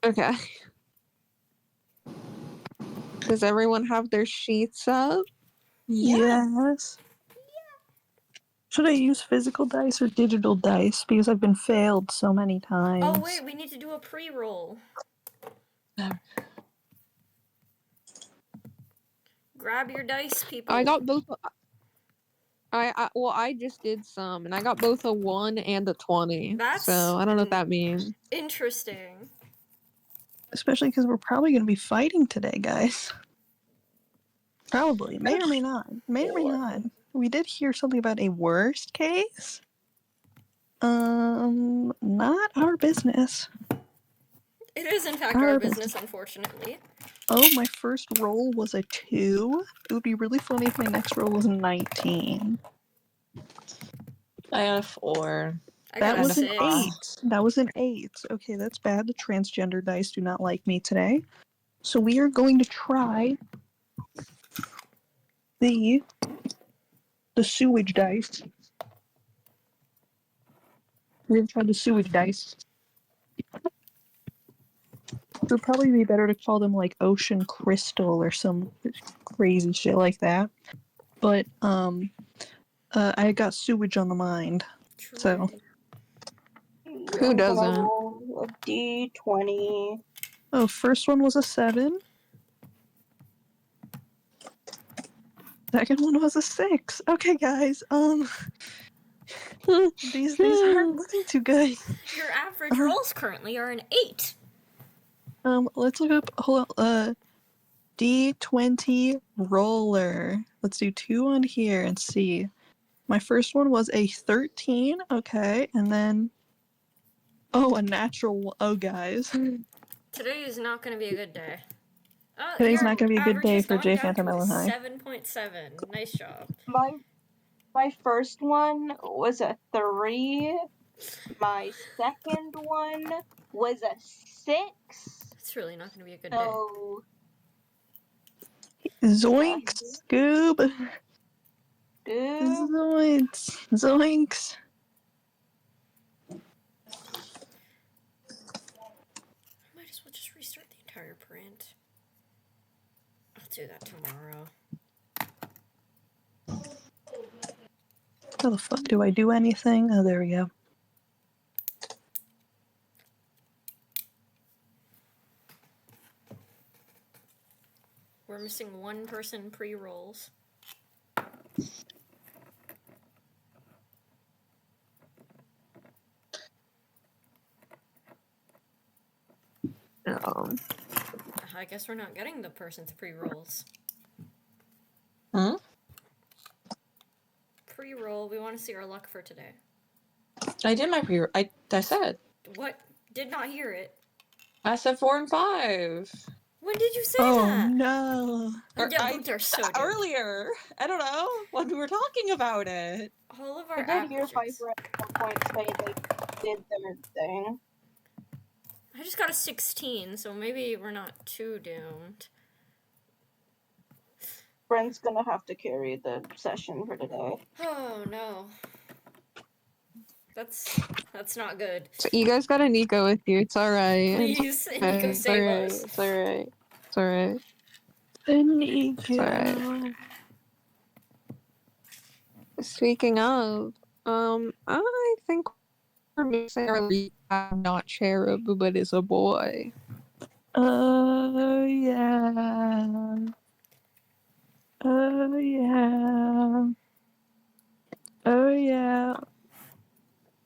Okay. Does everyone have their sheets up? Yeah. Yes. Should I use physical dice or digital dice? Because I've been failed so many times. Oh wait, we need to do a pre-roll. Grab your dice, people. I got both. I just did some, and I got both a 1 and a 20. That's so I don't know what that means. Interesting. Especially because we're probably going to be fighting today, guys. Probably. May or may not. May or may not. We did hear something about a worst case. Not our business. It is in fact our business, unfortunately. Oh, my first roll was a 2. It would be really funny if my next roll was a 19. I got a 4. That was an 6. 8. That was an 8. Okay, that's bad. The transgender dice do not like me today. So we are going to try the sewage dice. We're going to try the sewage dice. It would probably be better to call them like ocean crystal or some crazy shit like that. But I got sewage on the mind. True. So Who doesn't? Roll a D20. oh, first one was a 7. Second one was a 6. Okay, guys. These aren't looking too good. Your average rolls currently are an 8. Let's look up. Hold on. D20 roller. Let's do 2 on here and see. My first one was a 13. Okay, and then a natural one. Oh, guys. Today is not going to be a good day. Today's not going to be a good day for J Fanta MELLOHI. 7.7. Nice job. My first one was a 3. My second one was a 6. It's really not going to be a good day. So Zoinks, Scoob. Zoinks. I might as well just restart the entire print. I'll do that tomorrow. How the fuck do I do anything? Oh, there we go. We're missing one person pre-rolls. I guess we're not getting the person's pre-rolls. Huh? Pre-roll, we want to see our luck for today. I did my pre. I said. What? Did not hear it. I said 4 and 5. When did you say that? Oh no. Yeah, they're so good. Earlier. I don't know when we were talking about it. All of our I did hear averages. FIFER at one point say they did their thing. I just got a 16, so maybe we're not too doomed. Brent's gonna have to carry the session for today. Oh no. That's not good. So you guys got a Nico with you. It's alright. Please, Nico, save us. It's alright. It's alright. Nico. It's alright. Speaking of, I think we're missing our lead, not Cherub, but is a boy. Oh yeah. Oh yeah. Oh yeah.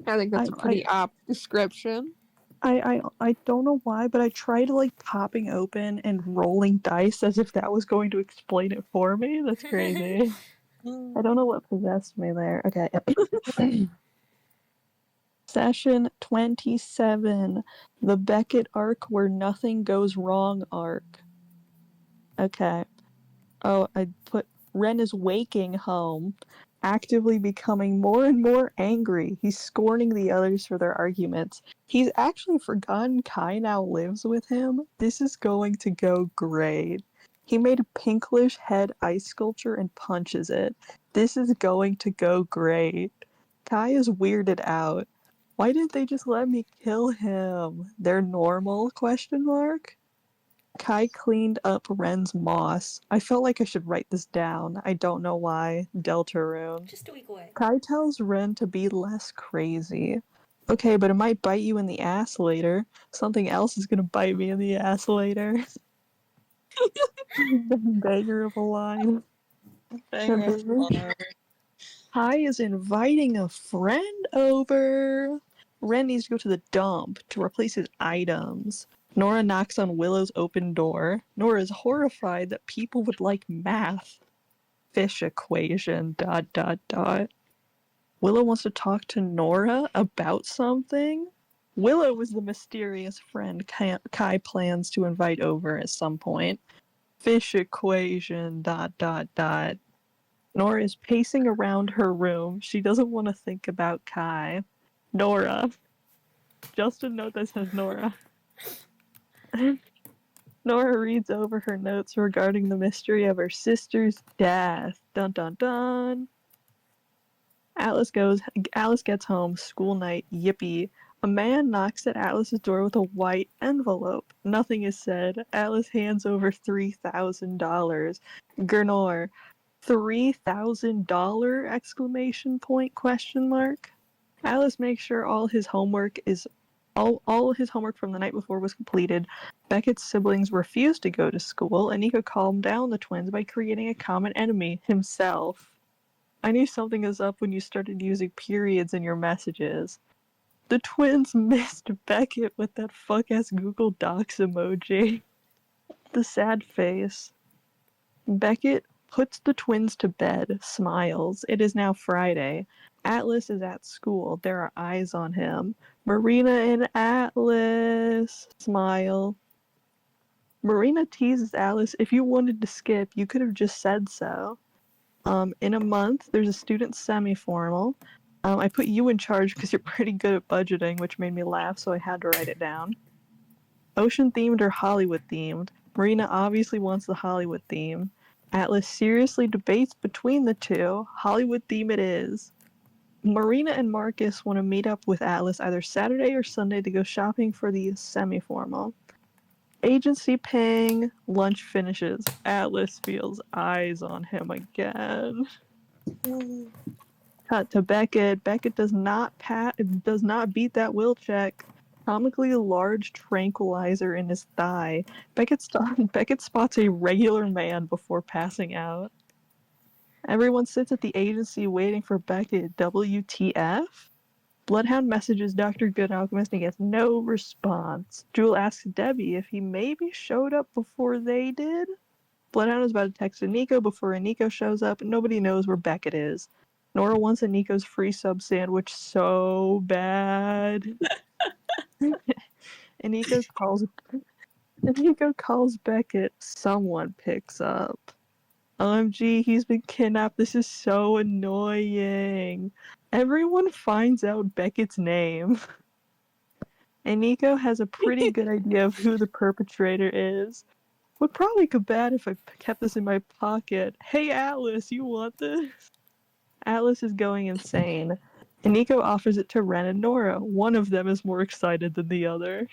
I think that's a pretty apt description. I don't know why, but I tried like popping open and rolling dice as if that was going to explain it for me. That's crazy. I don't know what possessed me there. Okay. Session 27. The Beckett arc where nothing goes wrong arc. Okay. Oh, I put Wren is waking home, actively becoming more and more angry. He's scorning the others for their arguments. He's actually forgotten Kai now lives with him. This is going to go great. He made a pinklish head ice sculpture and punches it. This is going to go great. Kai is weirded out. Why didn't they just let me kill him? They're normal? ? Kai cleaned up Wren's moss. I felt like I should write this down. I don't know why. Deltarune. Just a week away. Kai tells Wren to be less crazy. Okay, but it might bite you in the ass later. Something else is gonna bite me in the ass later. Banger of a line. Kai is inviting a friend over. Wren needs to go to the dump to replace his items. Nora knocks on Willow's open door. Nora is horrified that people would like math. Fish equation, ... Willow wants to talk to Nora about something? Willow is the mysterious friend Kai plans to invite over at some point. Fish equation, ... Nora is pacing around her room. She doesn't want to think about Kai. Nora. Just a note that says Nora. Nora reads over her notes regarding the mystery of her sister's death. Dun dun dun. Alice gets home, school night, yippee. A man knocks at Alice's door with a white envelope. Nothing is said. Alice hands over $3,000. GURNOOR. $3,000 exclamation point question mark. Alice makes sure all his homework from the night before was completed. Beckett's siblings refuse to go to school, and Nico calmed down the twins by creating a common enemy, himself. I knew something was up when you started using periods in your messages. The twins missed Beckett with that fuck-ass Google Docs emoji. The sad face. Beckett puts the twins to bed, smiles. It is now Friday. Atlas is at school. There are eyes on him. Marina and Atlas smile. Marina teases Alice, if you wanted to skip, you could have just said so. In a month, there's a student semi-formal. I put you in charge because you're pretty good at budgeting, which made me laugh, so I had to write it down. Ocean-themed or Hollywood-themed? Marina obviously wants the Hollywood theme. Atlas seriously debates between the two. Hollywood theme it is. Marina and Marcus want to meet up with Atlas either Saturday or Sunday to go shopping for the semi-formal. Agency ping. Lunch finishes. Atlas feels eyes on him again. Cut to Beckett. Beckett does not beat that will check. Comically large tranquilizer in his thigh. Beckett spots a regular man before passing out. Everyone sits at the agency waiting for Beckett. WTF? Bloodhound messages Dr. Good Alchemist and gets no response. Jewel asks Debbie if he maybe showed up before they did. Bloodhound is about to text Nico before Nico shows up. Nobody knows where Beckett is. Nora wants a Nico's free sub sandwich so bad. And Nico calls Beckett. Someone picks up. OMG, he's been kidnapped. This is so annoying. Everyone finds out Beckett's name. And Nico has a pretty good idea of who the perpetrator is. Would probably go bad if I kept this in my pocket. Hey Atlas, you want this? Atlas is going insane. And Nico offers it to Wren and Nora. One of them is more excited than the other.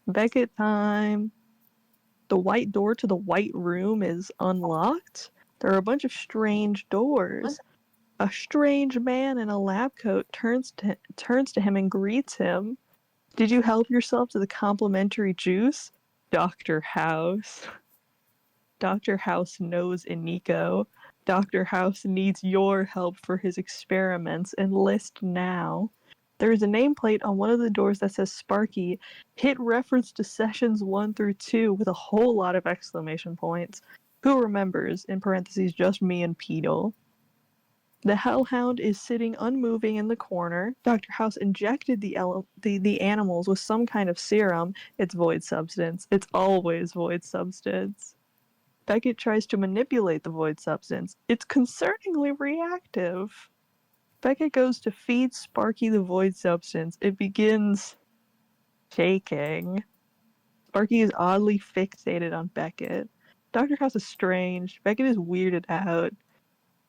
Beckett time. The white door to the white room is unlocked. There are a bunch of strange doors. A strange man in a lab coat turns to him and greets him. Did you help yourself to the complimentary juice? Dr. House. Dr. House knows Nico. Dr. House needs your help for his experiments. Enlist now. There is a nameplate on one of the doors that says Sparky. Hit reference to sessions 1 through 2 with a whole lot of exclamation points. Who remembers? In parentheses, just me and Petal. The Hellhound is sitting unmoving in the corner. Dr. House injected the animals with some kind of serum. It's void substance. It's always void substance. Beckett tries to manipulate the void substance. It's concerningly reactive. Beckett goes to feed Sparky the void substance. It begins shaking. Sparky is oddly fixated on Beckett. Dr. House is strange. Beckett is weirded out.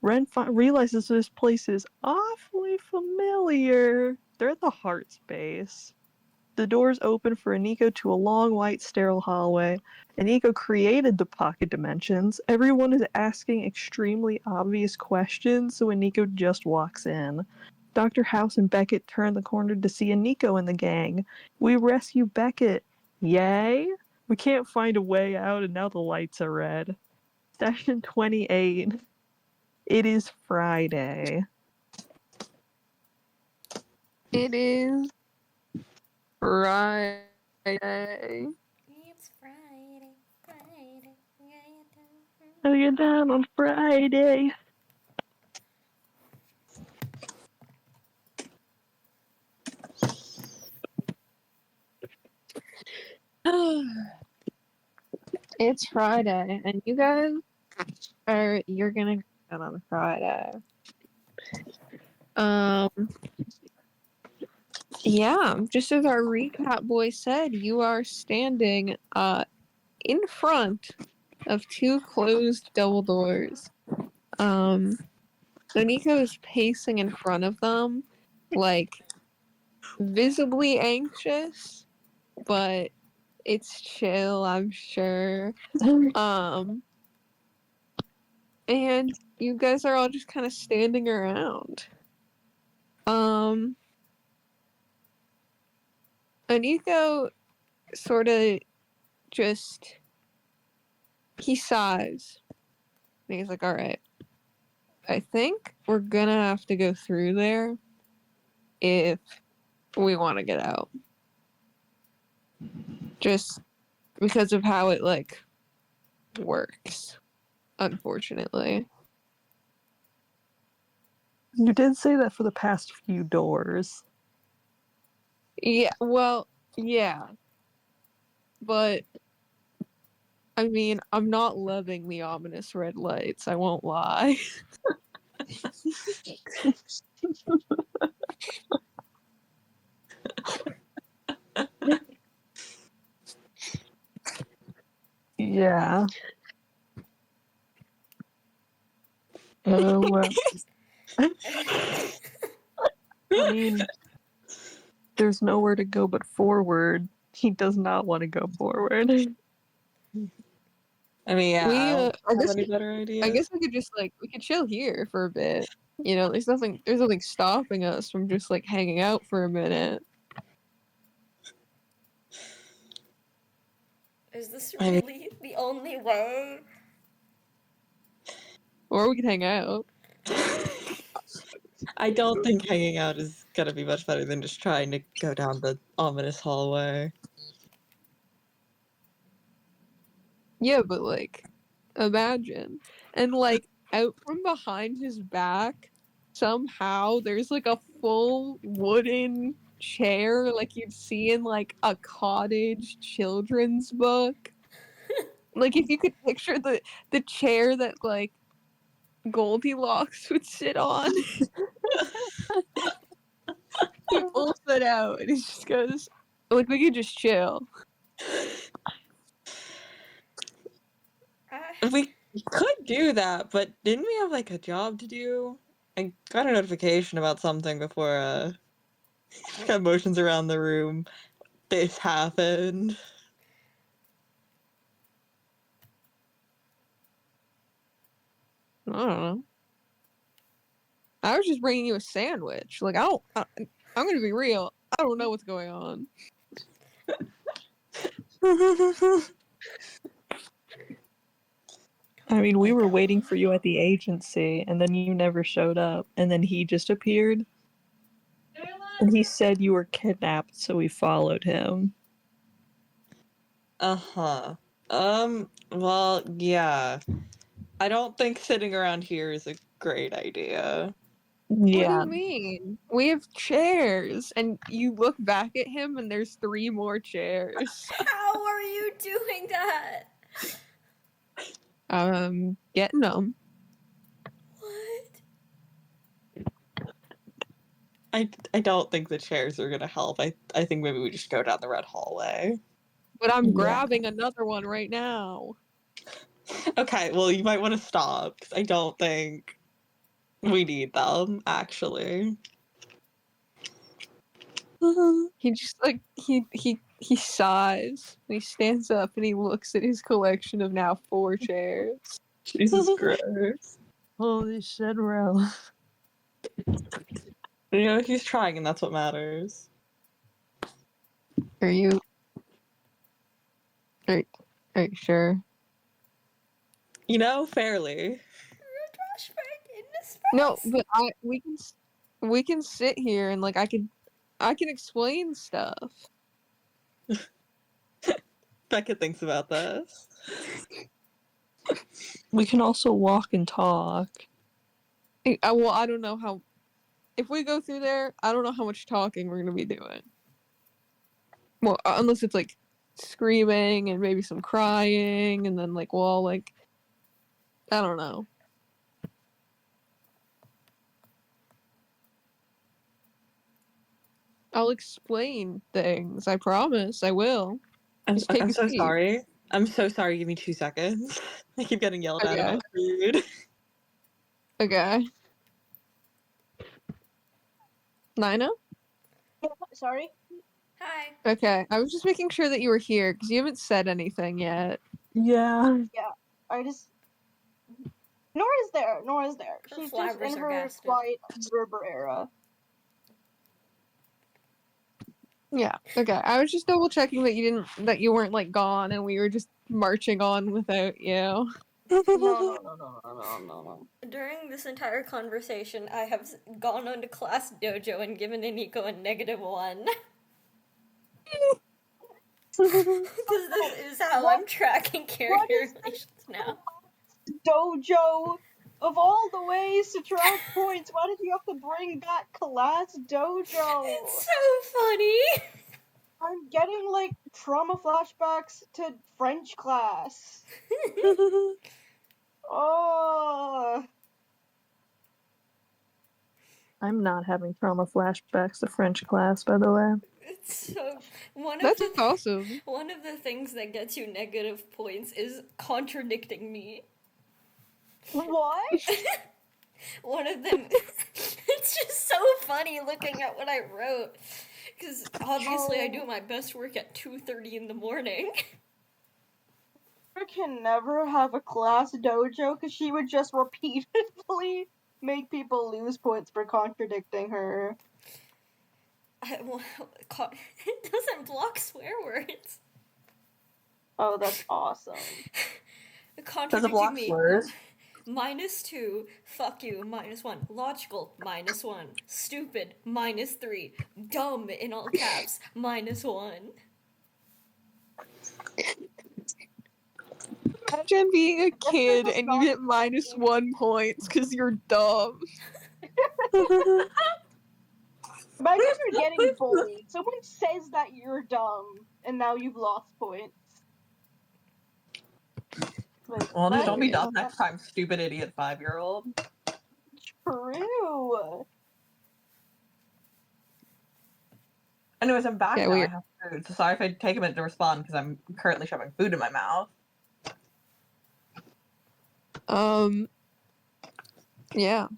Ren realizes this place is awfully familiar. They're at the heart space. The doors open for Aniko to a long, white, sterile hallway. Aniko created the pocket dimensions. Everyone is asking extremely obvious questions, so Aniko just walks in. Dr. House and Beckett turn the corner to see Aniko and the gang. We rescue Beckett. Yay! We can't find a way out, and now the lights are red. Session 28. It is Friday. It is Friday. It's Friday, Friday. Oh, you're down on Friday. It's Friday, and you guys you're gonna go out on Friday. Yeah, just as our recap boy said, you are standing in front of two closed double doors. Nico is pacing in front of them, like visibly anxious, but it's chill, I'm sure. And you guys are all just kind of standing around. Aniko sort of just, he sighs. And he's like, alright, I think we're gonna have to go through there if we want to get out. Just because of how it, like, works, unfortunately. You did say that for the past few doors. Yeah, well, yeah. But, I mean, I'm not loving the ominous red lights, I won't lie. Yeah. Oh, well. I mean, there's nowhere to go but forward. He does not want to go forward. I mean, yeah, I don't I have guess any better ideas. I guess we could just, like, we could chill here for a bit. You know, there's nothing stopping us from just, like, hanging out for a minute. Is this really the only way? Or we could hang out. I don't think hanging out is gonna be much better than just trying to go down the ominous hallway. Yeah, but, like, imagine. And, like, out from behind his back, somehow there's, like, a full wooden chair like you'd see in, like, a cottage children's book. Like, if you could picture the chair that, like, Goldilocks would sit on. He pulls it out and he just goes, like, we could just chill. We could do that, but didn't we have, like, a job to do? I got a notification about something before, got motions around the room. This happened. I don't know. I was just bringing you a sandwich. Like, I'm gonna be real. I don't know what's going on. I mean, we were waiting for you at the agency, and then you never showed up, and then he just appeared. And he said you were kidnapped, so we followed him. Uh-huh. Well, yeah. I don't think sitting around here is a great idea. Yeah. What do you mean? We have chairs, and you look back at him, and there's 3 more chairs. How are you doing that? Getting them. What? I don't think the chairs are gonna help. I think maybe we just go down the red hallway. But I'm Yeah. grabbing another one right now. Okay, well, you might want to stop, because I don't think... We need them, actually. He just like he sighs and he stands up and he looks at his collection of now 4 chairs. Jesus Christ. Holy shit, bro. You know, he's trying, and that's what matters. Are you are you sure? You know, fairly. Flashback in the space. No, but we can sit here and like I can explain stuff. Beckett thinks about this. We can also walk and talk. Well, I don't know how. If we go through there, I don't know how much talking we're gonna be doing. Well, unless it's like screaming and maybe some crying, and then like well, like I don't know. I'll explain things. I promise. I will. Just take I'm a so seat. sorry. I'm so sorry. Give me 2 seconds. I keep getting yelled at Okay. about food. Okay. NYNA? Sorry? Hi. Okay. I was just making sure that you were here because you haven't said anything yet. Yeah. I just... Nora's there. Her She's just flabbers in are her gasted. quiet observer era. Yeah. Okay. I was just double checking that you weren't like gone and we were just marching on without you. No. During this entire conversation, I have gone on to class dojo and given Aniko a -1. Because this is how I'm tracking character relations now. Dojo! Of all the ways to track points, why did you have to bring back class dojo? It's so funny! I'm getting, like, trauma flashbacks to French class. Oh. I'm not having trauma flashbacks to French class, by the way. It's so... That's awesome. One of the things that gets you negative points is contradicting me. What? One of them... It's just so funny looking at what I wrote. Because obviously I do my best work at 2:30 in the morning. I can never have a class dojo because she would just repeatedly make people lose points for contradicting her. It doesn't block swear words. Oh, that's awesome. Contradicting me. slurs? -2, fuck you, -1, logical, -1, stupid, -3, dumb in all caps, -1. Imagine being a kid and you get -1 points because you're dumb. Imagine you're getting bullied. Someone says that you're dumb, and now you've lost points. Like, Well, just don't be That's dumb next time, stupid idiot 5-year-old. true. Anyways, I'm back Yeah, now. I weird. have food. So sorry if I take a minute to respond because I'm currently shoving food in my mouth. Yeah.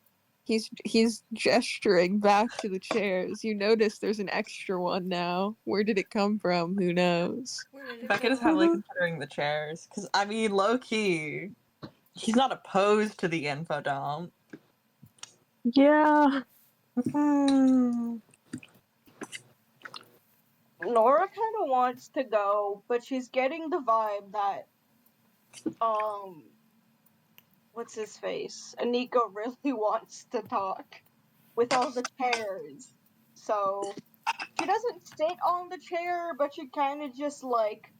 He's gesturing back to the chairs. You notice there's an extra one now. Where did it come from? Who knows? Where did it Beckett is go? heavily considering the chairs because I mean, low key, he's not opposed to the info dump. Yeah. Nora kind of wants to go, but she's getting the vibe that, what's his face? Aniko really wants to talk with all the chairs. So, she doesn't sit on the chair, but she kind of just, like,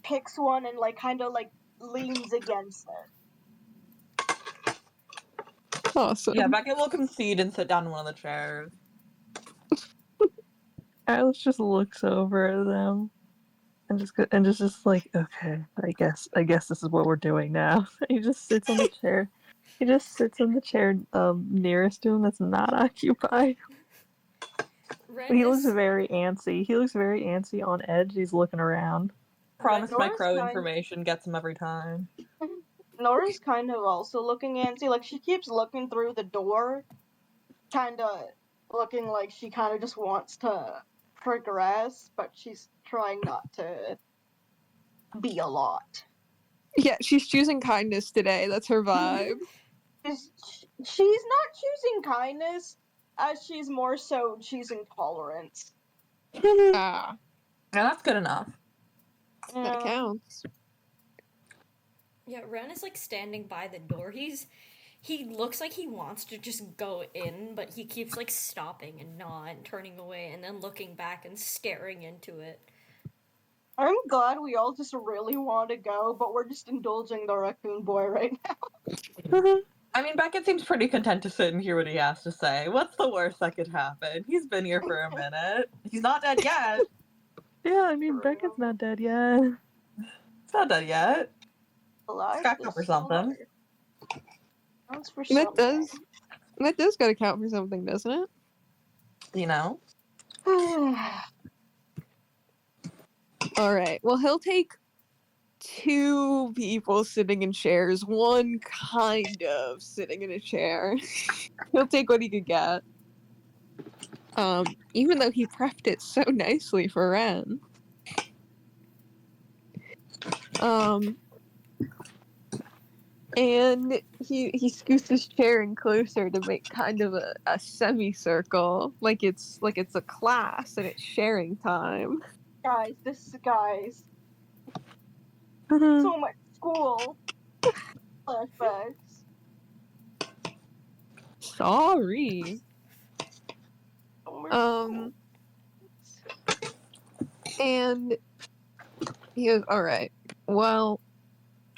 picks one and, like, kind of, like, leans against it. Awesome. Yeah, Beckett will concede and sit down in one of the chairs. Alice just looks over at them and just like, okay, I guess this is what we're doing now. He just sits on the chair. He just sits in the chair nearest to him that's not occupied. Ren He looks is... very antsy. He looks very antsy, on edge. He's looking around. Promise my Nora's crow kind- information gets him every time. Nora's kind of also looking antsy. Like, she keeps looking through the door, kind of looking like she kind of just wants to progress, but she's trying not to be a lot. Yeah, she's choosing kindness today. That's her vibe. She's not choosing kindness, as she's more so choosing tolerance. Ah, Yeah, that's good enough. that counts. Yeah, Ren is like standing by the door. He looks like he wants to just go in, but he keeps like stopping and not turning away and then looking back and staring into it. I'm glad we all just really want to go, but we're just indulging the raccoon boy right now. I mean, Beckett seems pretty content to sit and hear what he has to say. What's the worst that could happen? He's been here for a minute. He's not dead yet. Yeah, I mean, True. Beckett's not dead yet. He's not dead yet. Alive He's got to but for still something. alive. Counts for That something. does gotta count for something, doesn't it? You know? Alright, well, he'll take 2 people sitting in chairs, one kind of sitting in a chair. He'll take what he could get. Even though he prepped it so nicely for Ren. And he scoots his chair in closer to make kind of a semicircle, like it's a class and it's sharing time. Guys, Mm-hmm. so much school flashbacks. Sorry. So much school. And he goes, alright, well,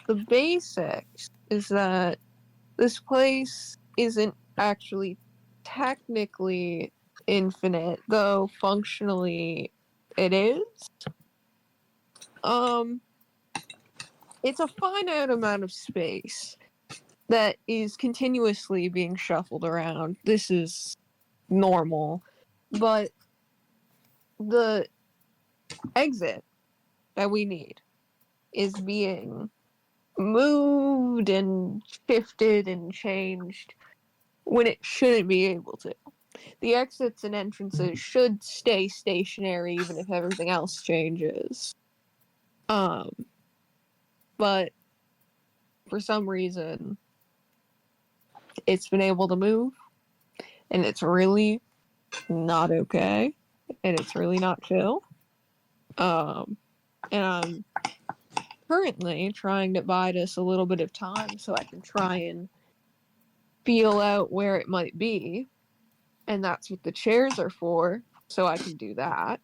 the basics is that this place isn't actually technically infinite, though functionally it is. It's a finite amount of space that is continuously being shuffled around. This is normal, but the exit that we need is being moved and shifted and changed when it shouldn't be able to. The exits and entrances should stay stationary even if everything else changes. But for some reason, it's been able to move, and it's really not okay, and it's really not chill. And I'm currently trying to bide us a little bit of time so I can try and feel out where it might be, and that's what the chairs are for, so I can do that.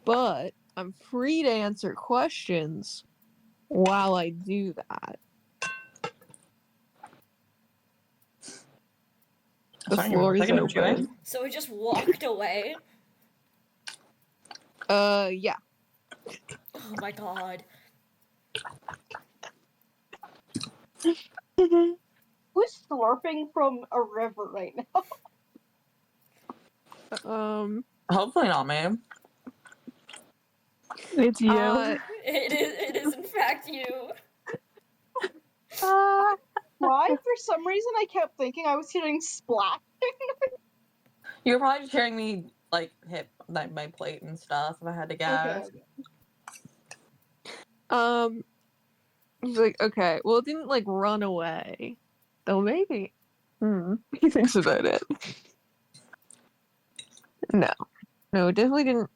But I'm free to answer questions while I do that. The Sorry, floor is taking notes, open. right? So he just walked away. Yeah. Oh my god. Who's slurping from a river right now? Hopefully not me. It's you. It is in fact you. Why? For some reason, I kept thinking I was hearing splash. You were probably just hearing me, like, hit my plate and stuff if I had to guess. Okay. He's like, okay, well, it didn't, like, run away. Though maybe. He thinks about it. No, it definitely didn't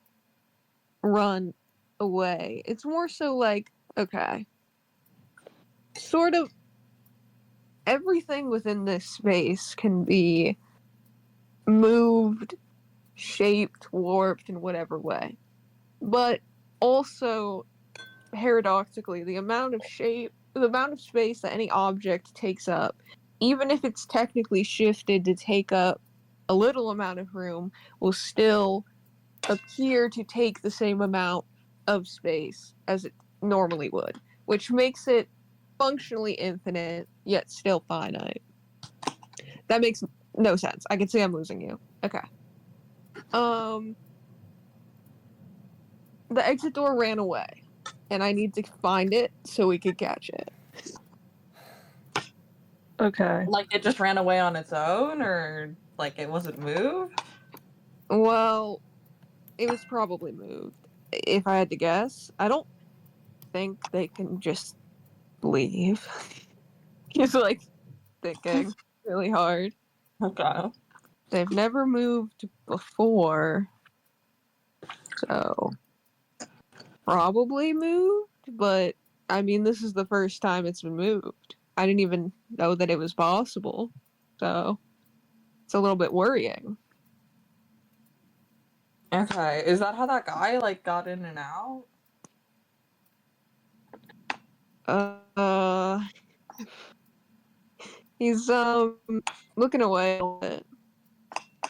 run away. It's more so like, okay, sort of everything within this space can be moved, shaped, warped in whatever way. But also, paradoxically, the amount of space that any object takes up, even if it's technically shifted to take up a little amount of room, will still appear to take the same amount of space as it normally would, which makes it functionally infinite, yet still finite. That makes no sense. I can see I'm losing you. Okay. The exit door ran away, and I need to find it so we could catch it. Okay. Like, it just ran away on its own, or, like, it wasn't moved? Well, it was probably moved. If I had to guess, I don't think they can just leave. He's like thinking really hard. Okay. They've never moved before, so probably moved, but I mean, this is the first time it's been moved. I didn't even know that it was possible, so it's a little bit worrying. Okay, is that how that guy, like, got in and out? Uh, he's looking away a little bit.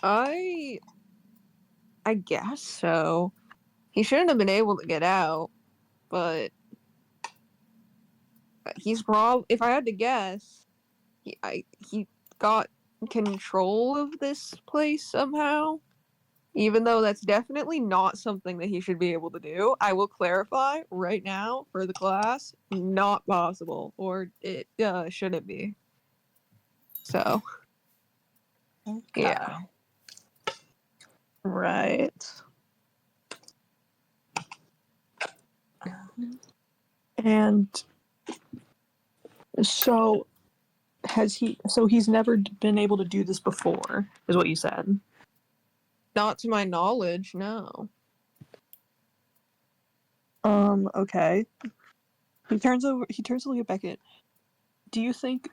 I guess so. He shouldn't have been able to get out, but he's if I had to guess, he got control of this place somehow. Even though that's definitely not something that he should be able to do. I will clarify right now for the class, not possible, or it shouldn't be. So, Okay. yeah. Right. And so he's never been able to do this before, is what you said. Not to my knowledge, no. Okay. He turns to look at Beckett. Do you think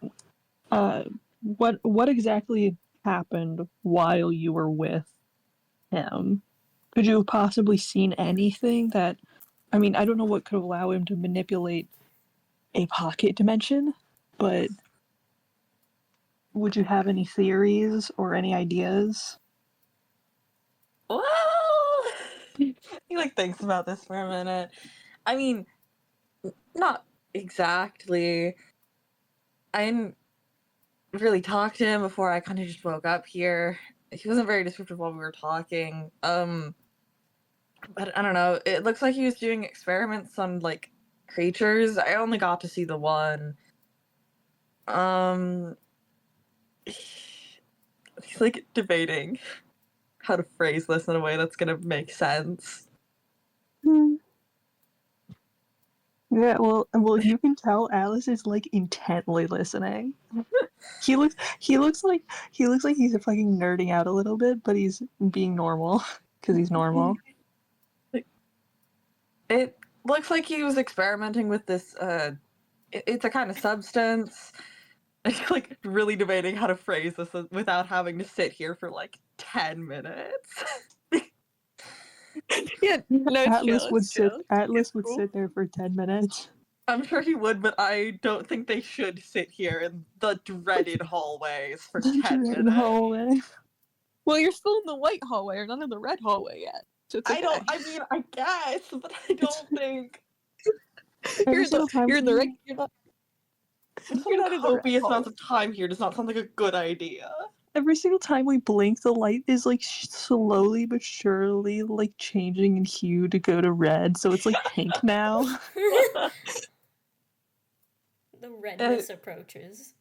what exactly happened while you were with him? Could you have possibly seen anything that, I mean, I don't know what could allow him to manipulate a pocket dimension, but would you have any theories or any ideas? Well, he, like, thinks about this for a minute. I mean, not exactly. I didn't really talk to him before I kind of just woke up here. He wasn't very descriptive while we were talking. But I don't know. It looks like he was doing experiments on, like, creatures. I only got to see the one. He's, like, debating how to phrase this in a way that's gonna make sense. Yeah, well, you can tell Alice is like intently listening. He looks like he's fucking nerding out a little bit, but he's being normal because he's normal. It looks like he was experimenting with this, it's a kind of substance. Like, really debating how to phrase this without having to sit here for, like, 10 minutes. Yeah, no, it's Atlas chill, would it's chill. Atlas would cool. sit there for 10 minutes. I'm sure he would, but I don't think they should sit here in the dreaded hallways for 10 In the minutes. hallway. Well, you're still in the white hallway, or not in the red hallway yet. So it's okay. I mean, I guess, but I don't think. Every single time you're in the red. You're not Spending in the red copious hallway. amounts of time here does not sound like a good idea. every single time we blink, the light is like slowly but surely like changing in hue to go to red, so it's like pink now. The redness approaches.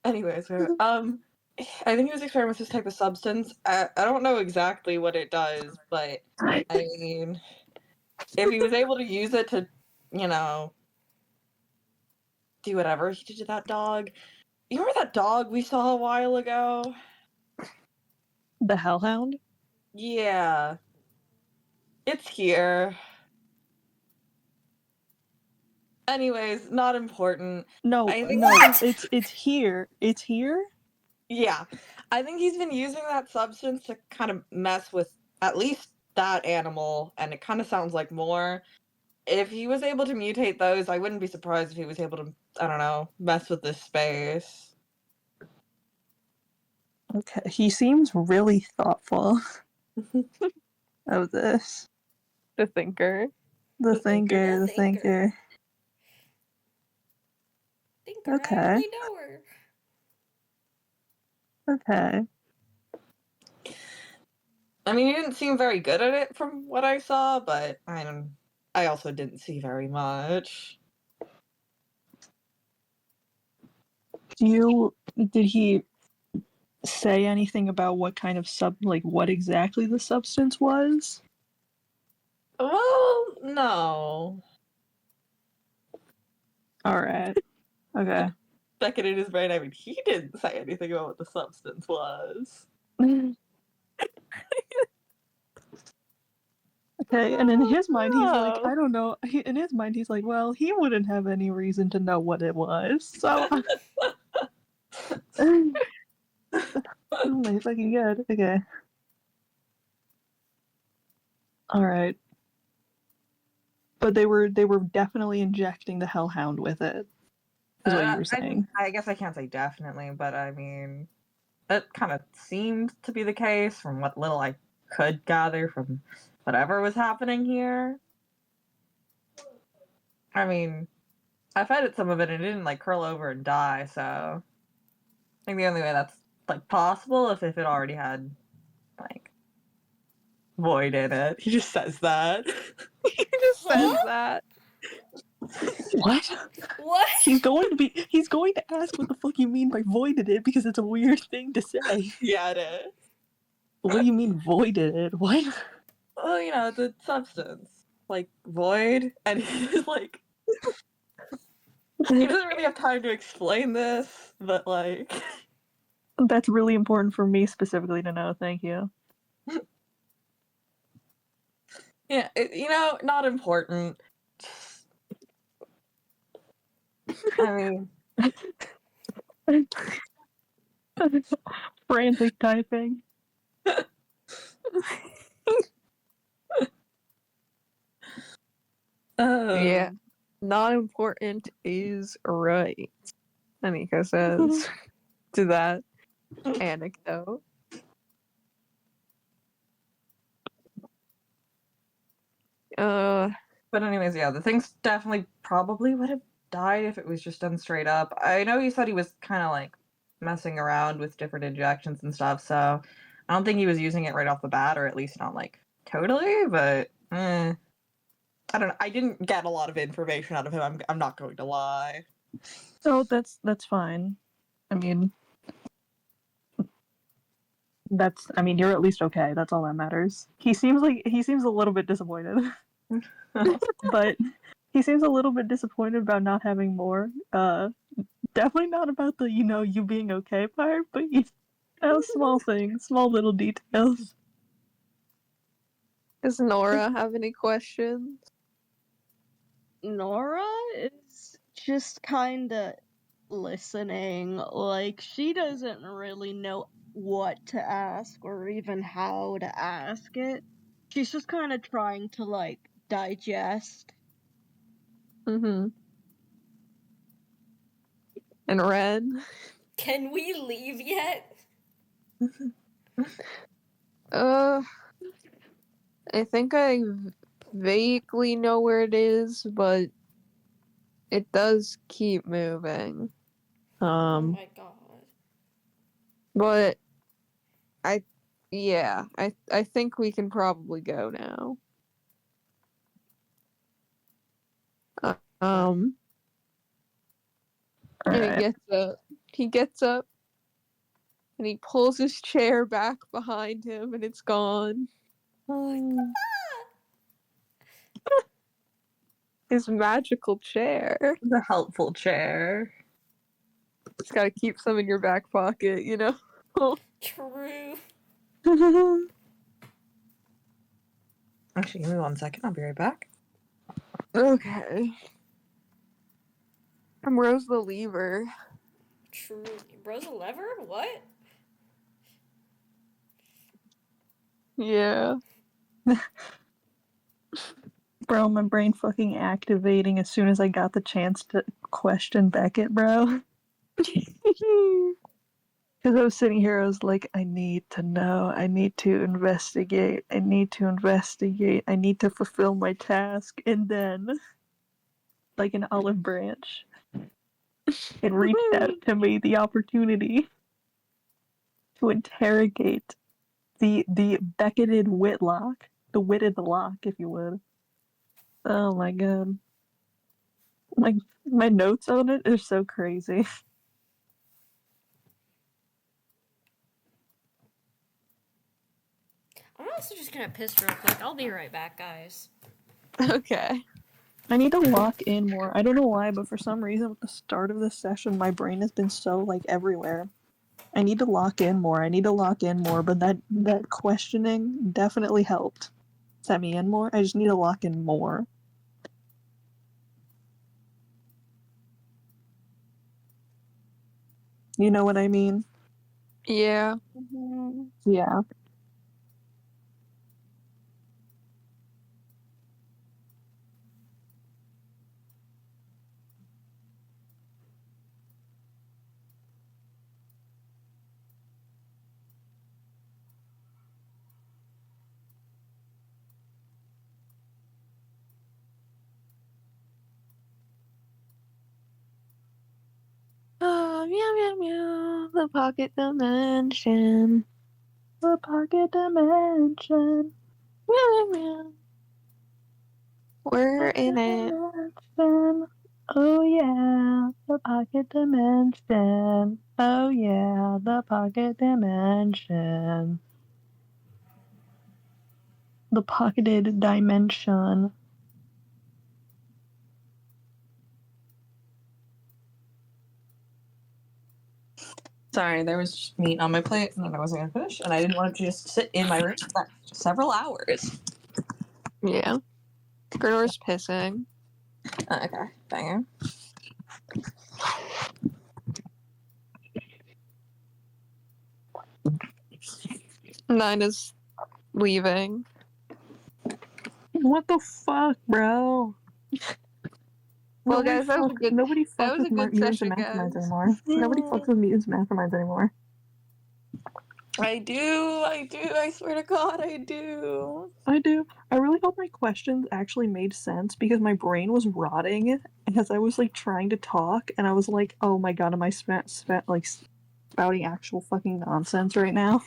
Anyways, I think he was experimenting with this type of substance. I don't know exactly what it does, but I mean, if he was able to use it to, you know, do whatever he did to that dog. You remember that dog we saw a while ago? The Hellhound? Yeah. It's here. Anyways, not important. No, I think it's here. It's here? yeah. I think he's been using that substance to kind of mess with at least that animal, and it kind of sounds like more. If he was able to mutate those, I wouldn't be surprised if he was able to, I don't know, mess with this space. Okay, he seems really thoughtful of this. The thinker. The thinker. Thinker, Okay. I only know her. Okay. I mean, he didn't seem very good at it from what I saw, but I also didn't see very much. Did he say anything about what kind of what exactly the substance was? Well, no. Alright. Okay. Beckett in his brain, I mean, he didn't say anything about what the substance was. Okay, and in his mind, he's like, no. I don't know. In his mind, he's like, well, he wouldn't have any reason to know what it was. So, oh my fucking god. Okay. All right. But they were definitely injecting the Hellhound with it. Is what you were saying. I guess I can't say definitely, but I mean, that kind of seemed to be the case from what little I could gather from whatever was happening here. I mean, I fed it some of it and it didn't like curl over and die, so I think the only way that's like possible is if it already had like void in it. He just says that. He just says Huh? that. What? What? He's going to ask what the fuck you mean by voided it because it's a weird thing to say. Yeah, it is. What do you mean voided it? What? Well, you know, the substance. Like void, and he's like he doesn't really have time to explain this, but like That's really important for me specifically to know. Thank you. yeah, you know, not important. I mean, Frantic typing. Yeah. Not important is right. Anika says to that anecdote. But anyways, yeah, the thing's definitely probably would have died if it was just done straight up. I know he said he was kind of like messing around with different injections and stuff, so I don't think he was using it right off the bat, or at least not like totally. But I don't know. I didn't get a lot of information out of him. I'm not going to lie. Oh, that's fine. I mean, you're at least okay. That's all that matters. He seems a little bit disappointed. But he seems a little bit disappointed about not having more. Definitely not about the you being okay part, but small things, small little details. Does Nora have any questions? Nora is just kinda listening. Like, she doesn't really know what to ask or even how to ask it. She's just kinda trying to, like, digest. Mm-hmm. And Ren? Can we leave yet? I think I vaguely know where it is, but it does keep moving. Oh my god. But I think we can probably go now. And Alright. he gets up and he pulls his chair back behind him and it's gone. His magical chair. The helpful chair. Just gotta keep some in your back pocket, you know? True. Actually, give me 1 second. I'll be right back. Okay. I'm Rose the Lever. True. Rose a lever? What? Yeah. Bro, my brain fucking activating as soon as I got the chance to question Beckett, bro. Because I was sitting here, I was like, I need to know, I need to investigate, I need to fulfill my task, and then, like an olive branch, it reached out to me the opportunity to interrogate the Becketted Whitlock, the witted lock, if you would. Oh my god. Like, my notes on it are so crazy. also just gonna piss real quick. I'll be right back, guys. Okay. I need to lock in more. I don't know why, but for some reason at the start of this session, my brain has been so, like, everywhere. I need to lock in more, but that questioning definitely helped set me in more. I just need to lock in more. You know what I mean? Yeah. Yeah. Oh, meow, meow, meow. The pocket dimension. The pocket dimension. Meow, meow, meow. We're in it. Dimension. Oh yeah, the pocket dimension. Oh yeah, the pocket dimension. The pocketed dimension. Sorry, there was just meat on my plate and I wasn't gonna finish, and I didn't want it to just sit in my room for several hours. Yeah. GURNOOR's pissing. Okay, banger. NYNA's leaving. What the fuck, bro? Well, guys, that was a good. Nobody That fucks was with a good mutants and session, masterminds guys. anymore. Nobody fucks with mutants and masterminds anymore. I do, I swear to God, I do. I do. I really hope my questions actually made sense because my brain was rotting as I was like trying to talk, and I was like, "Oh my god, am I spouting actual fucking nonsense right now?"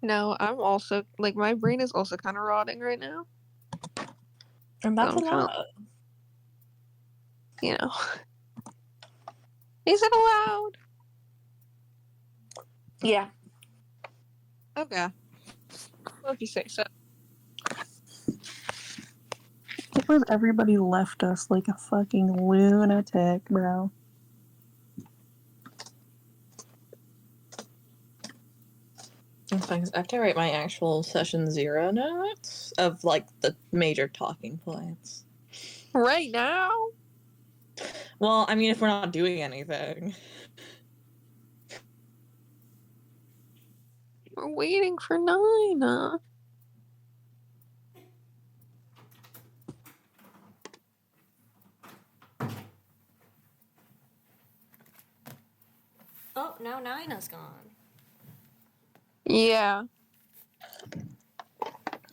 No, I'm also like my brain is also kind of rotting right now. And that's So a lot. You know. Is it allowed? Yeah. Okay. Well, if you say so. It was everybody left us like a fucking lunatic, bro. It's fine, 'cause I have to write my actual session 0 notes of like the major talking points. Right now? Well, I mean, if we're not doing anything. We're waiting for NYNA. Oh, now NYNA's gone. Yeah.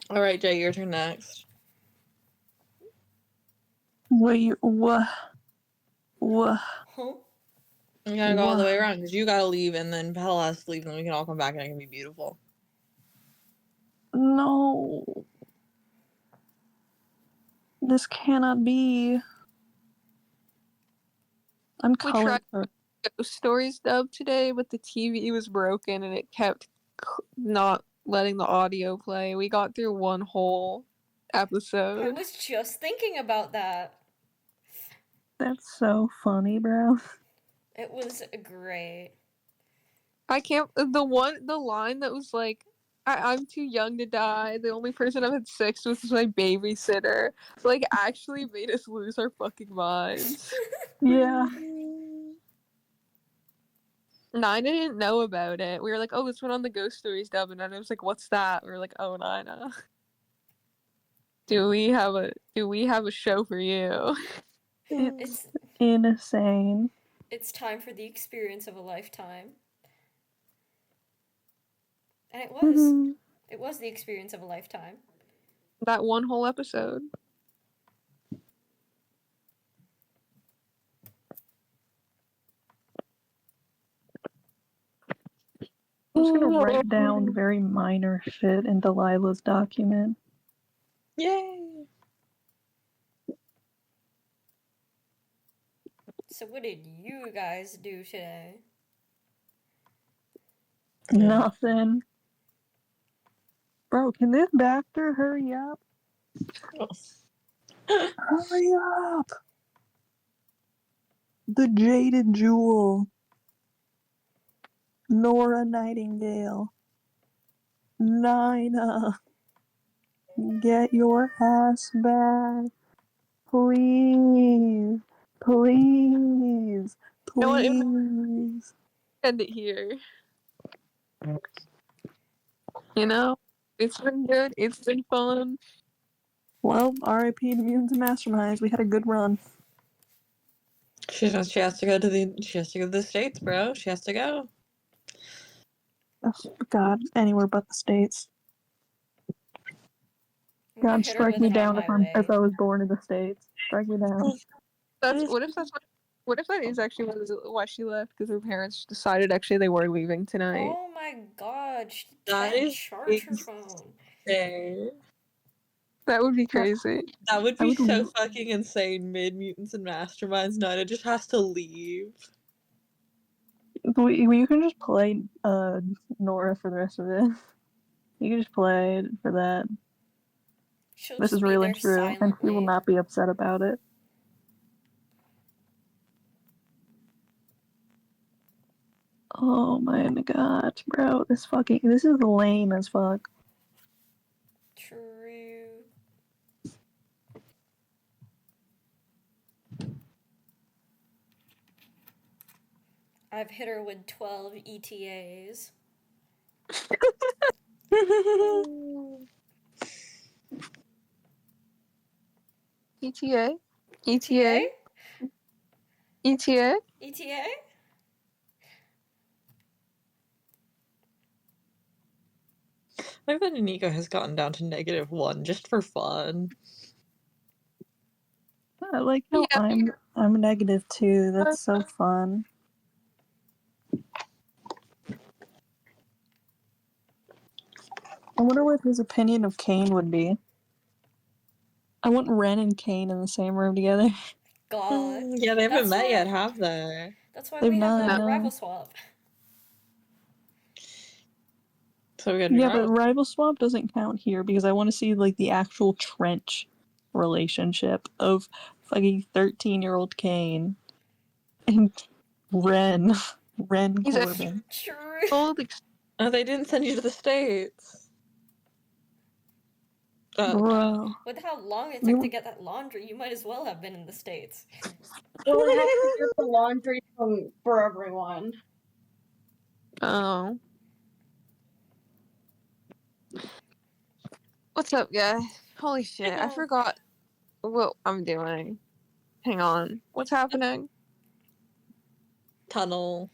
Alright, Jay, your turn next. Wait, what? Huh? You gotta go all the way around because you gotta leave and then Petal has to leave and then we can all come back and it can be beautiful. No. This cannot be. I'm We colored. tried Ghost Stories dub today, but the TV was broken and it kept not letting the audio play. We got through one whole episode. I was just thinking about that. That's so funny, bro. It was great. I can't. The line that was like, I'm too young to die. The only person I've had sex with is my babysitter. Like, actually made us lose our fucking minds. Yeah. NYNA didn't know about it. We were like, oh, this went on the Ghost Stories dub, and I was like, what's that? We were like, oh, NYNA. Do we have a show for you? It's insane. It's time for the experience of a lifetime. And it was. Mm-hmm. It was the experience of a lifetime. That one whole episode. I'm just gonna write down very minor shit in Delilah's document. Yay! So what did you guys do today? Nothing. Bro, can this bastard hurry up? Hurry up! The Jaded Jewel. NORA Nightingale. NYNA. Get your ass back. Please. Please. know what? Please. End it here. You know, it's been good. It's been fun. Well, RIP to Mutants and Masterminds. We had a good run. She has to go to the States, bro. She has to go. Oh, God, anywhere but the States. I'm gonna God, hit her strike with me it on down my if I way. was born in the States. Strike me down. What if that is actually why she left? Because her parents decided actually they were leaving tonight. Oh my god, she That can't is charge her phone. insane. That would be crazy. That would I be would- so fucking insane. Mid Mutants and Masterminds. Nina just has to leave. You can just play Nora for the rest of it. You can just play it for that. She'll This just is be really there true, and she will silently. not be upset about it. Oh my god, bro, this is lame as fuck. True. I've hit her with 12 ETAs. ETA? ETA? ETA? ETA? ETA? I bet Nico has gotten down to -1 just for fun. I like how Yeah. I'm -2. That's so fun. I wonder what his opinion of Kane would be. I want Ren and Kane in the same room together. God. Yeah, they haven't That's met why- yet, have they? That's why They've we have not, the no. rival swap. So we gotta Yeah, but rival swap doesn't count here because I want to see like the actual trench relationship of fucking 13-year-old Kane and Ren He's a Corbin. True. old Oh, they didn't send you to the States. Bro. With how long it took to get that laundry, you might as well have been in the States. Well, I have to get the laundry for everyone. Oh. What's up, guys? Holy shit, I forgot what I'm doing. Hang on. What's happening? Tunnel.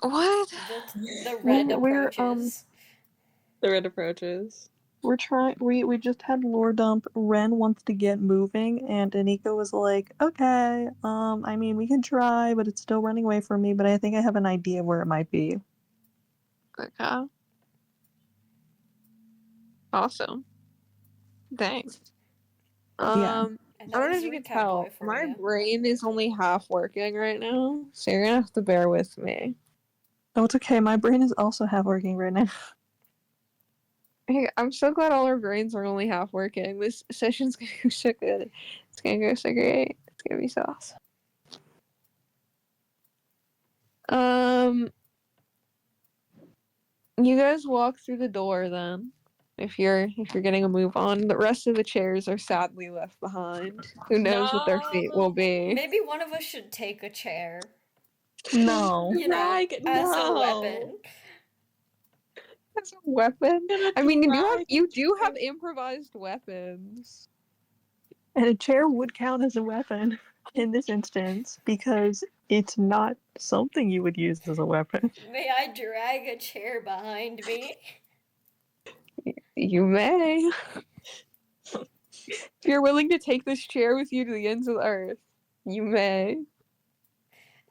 What? The red We're approaches. The red approaches. we're trying we just had lore dump. Ren wants to get moving and Anika was like, okay, I mean we can try, but it's still running away from me, but I think I have an idea where it might be. Okay. Awesome. Thanks. Yeah. And I that don't know was if you can Recap Boy tell. for My you. brain is only half working right now, so you're gonna have to bear with me. Oh, it's okay, my brain is also half working right now. Hey, I'm so glad all our brains are only half working. This session's gonna go so good. It's gonna go so great. It's gonna be so awesome. You guys walk through the door then. If you're getting a move on, the rest of the chairs are sadly left behind. Who knows what their fate will be? Maybe one of us should take a chair. No. You know, Drag, as a no. weapon. As a weapon? Gonna I mean, drag you do a have improvised weapons. And a chair would count as a weapon in this instance because it's not something you would use as a weapon. May I drag a chair behind me? You may. If you're willing to take this chair with you to the ends of the earth, you may.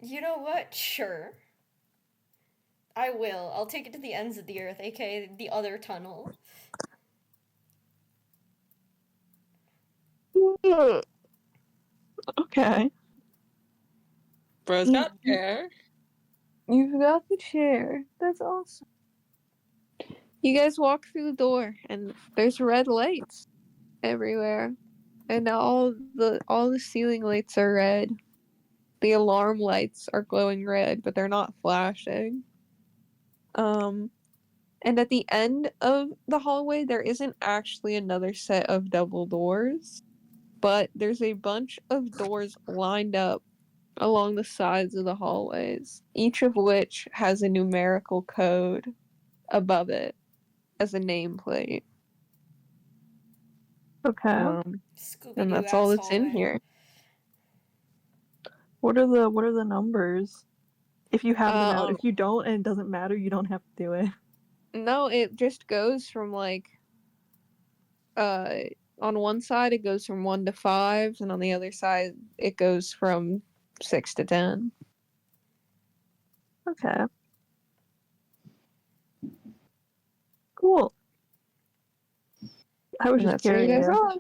You know what? Sure. I will. I'll take it to the ends of the earth, aka the other tunnel. Okay. Bro's got chair. You've got the chair. That's awesome. You guys walk through the door, and there's red lights everywhere, and all the ceiling lights are red. The alarm lights are glowing red, but they're not flashing. And at the end of the hallway, there isn't actually another set of double doors, but there's a bunch of doors lined up along the sides of the hallways, each of which has a numerical code above it as a nameplate. Okay. And Scooby-Doo that's all ass that's in hallway. here. What are the numbers? If you have them out. Um, If you don't and it doesn't matter, you don't have to do it. No, it just goes from like on one side it goes from 1 to 5, and on the other side it goes from 6 to 10. Okay. Cool. I was And just that's where you guys curious. are.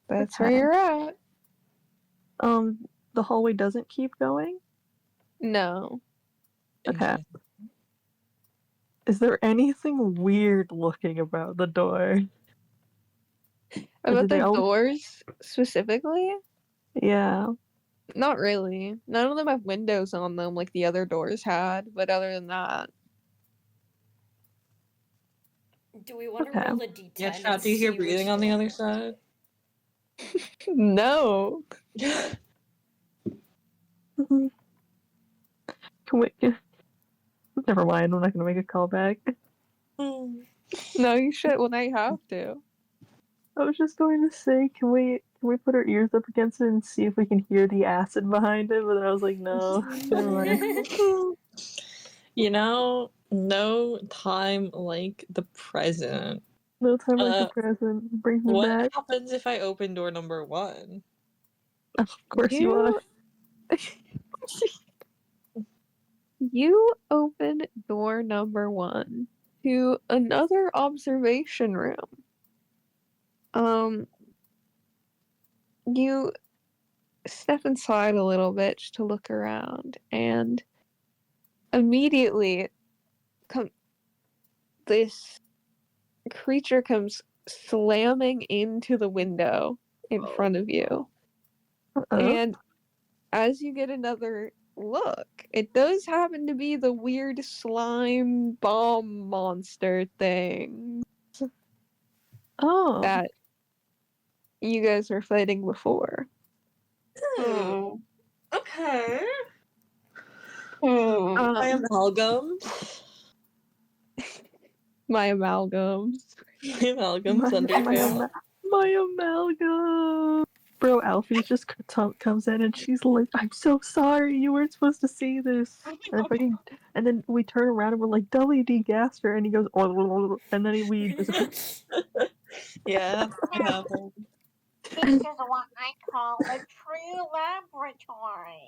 That's where Okay. you're at. The hallway doesn't keep going? No. Okay. Is there anything weird looking about the door? Or About did they the all? doors specifically? Yeah. Not really. None of them have windows on them like the other doors had, but other than that. Do we want to Okay. roll a d10 Yeah, and chat, do you hear see breathing which on the door? other side? No. Can we? Never mind. I'm not gonna make a callback. No, you should. Well, now you have to. I was just going to say, can we put our ears up against it and see if we can hear the acid behind it? But then I was like, no, never mind. You know, no time like the present. No time like the present. Brings me What back. happens if I open door number 1? Of course you are. You open door number 1 to another observation room. You step inside a little bit just to look around, and immediately this creature comes slamming into the window in front of you. And as you get another look, it does happen to be the weird slime bomb monster thing Oh. that you guys were fighting before. Okay. Um, Amalgams. my amalgams. Amalgams Undertale. My amalgam. Bro, Alfie just comes in and she's like, I'm so sorry, you weren't supposed to see this. And then we turn around and we're like, WD Gaster, and he goes, and then we just. Yeah, that happened. This is what I call a true laboratory.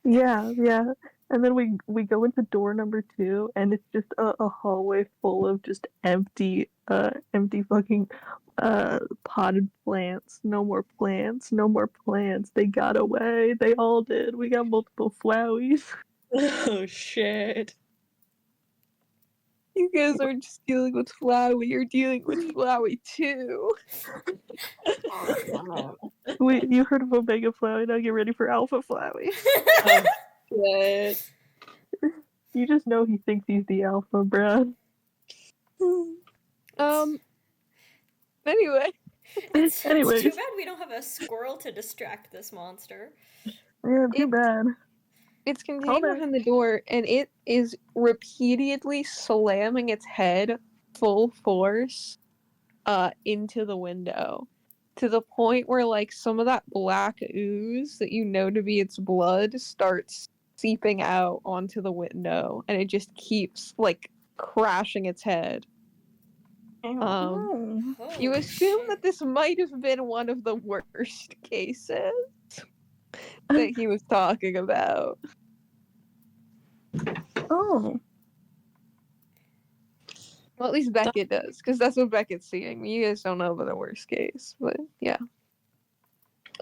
Yeah. And then we go into door number 2, and it's just a hallway full of just empty fucking potted plants. No more plants. No more plants. They got away. They all did. We got multiple flowies. Oh shit. You guys aren't just dealing with Flowey, you're dealing with Flowey too. You heard of Omega Flowy, now get ready for Alpha Flowy. Oh shit. You just know he thinks he's the alpha, bruh. Anyway. It's Anyways. too bad we don't have a squirrel to distract this monster. Yeah, too bad. It's contained behind the door, and it is repeatedly slamming its head full force into the window. To the point where, like, some of that black ooze that you know to be its blood starts seeping out onto the window, and it just keeps, like, crashing its head. You assume that this might have been one of the worst cases that he was talking about. Oh. Well, at least Beckett does, because that's what Beckett's seeing. You guys don't know about the worst case, but yeah.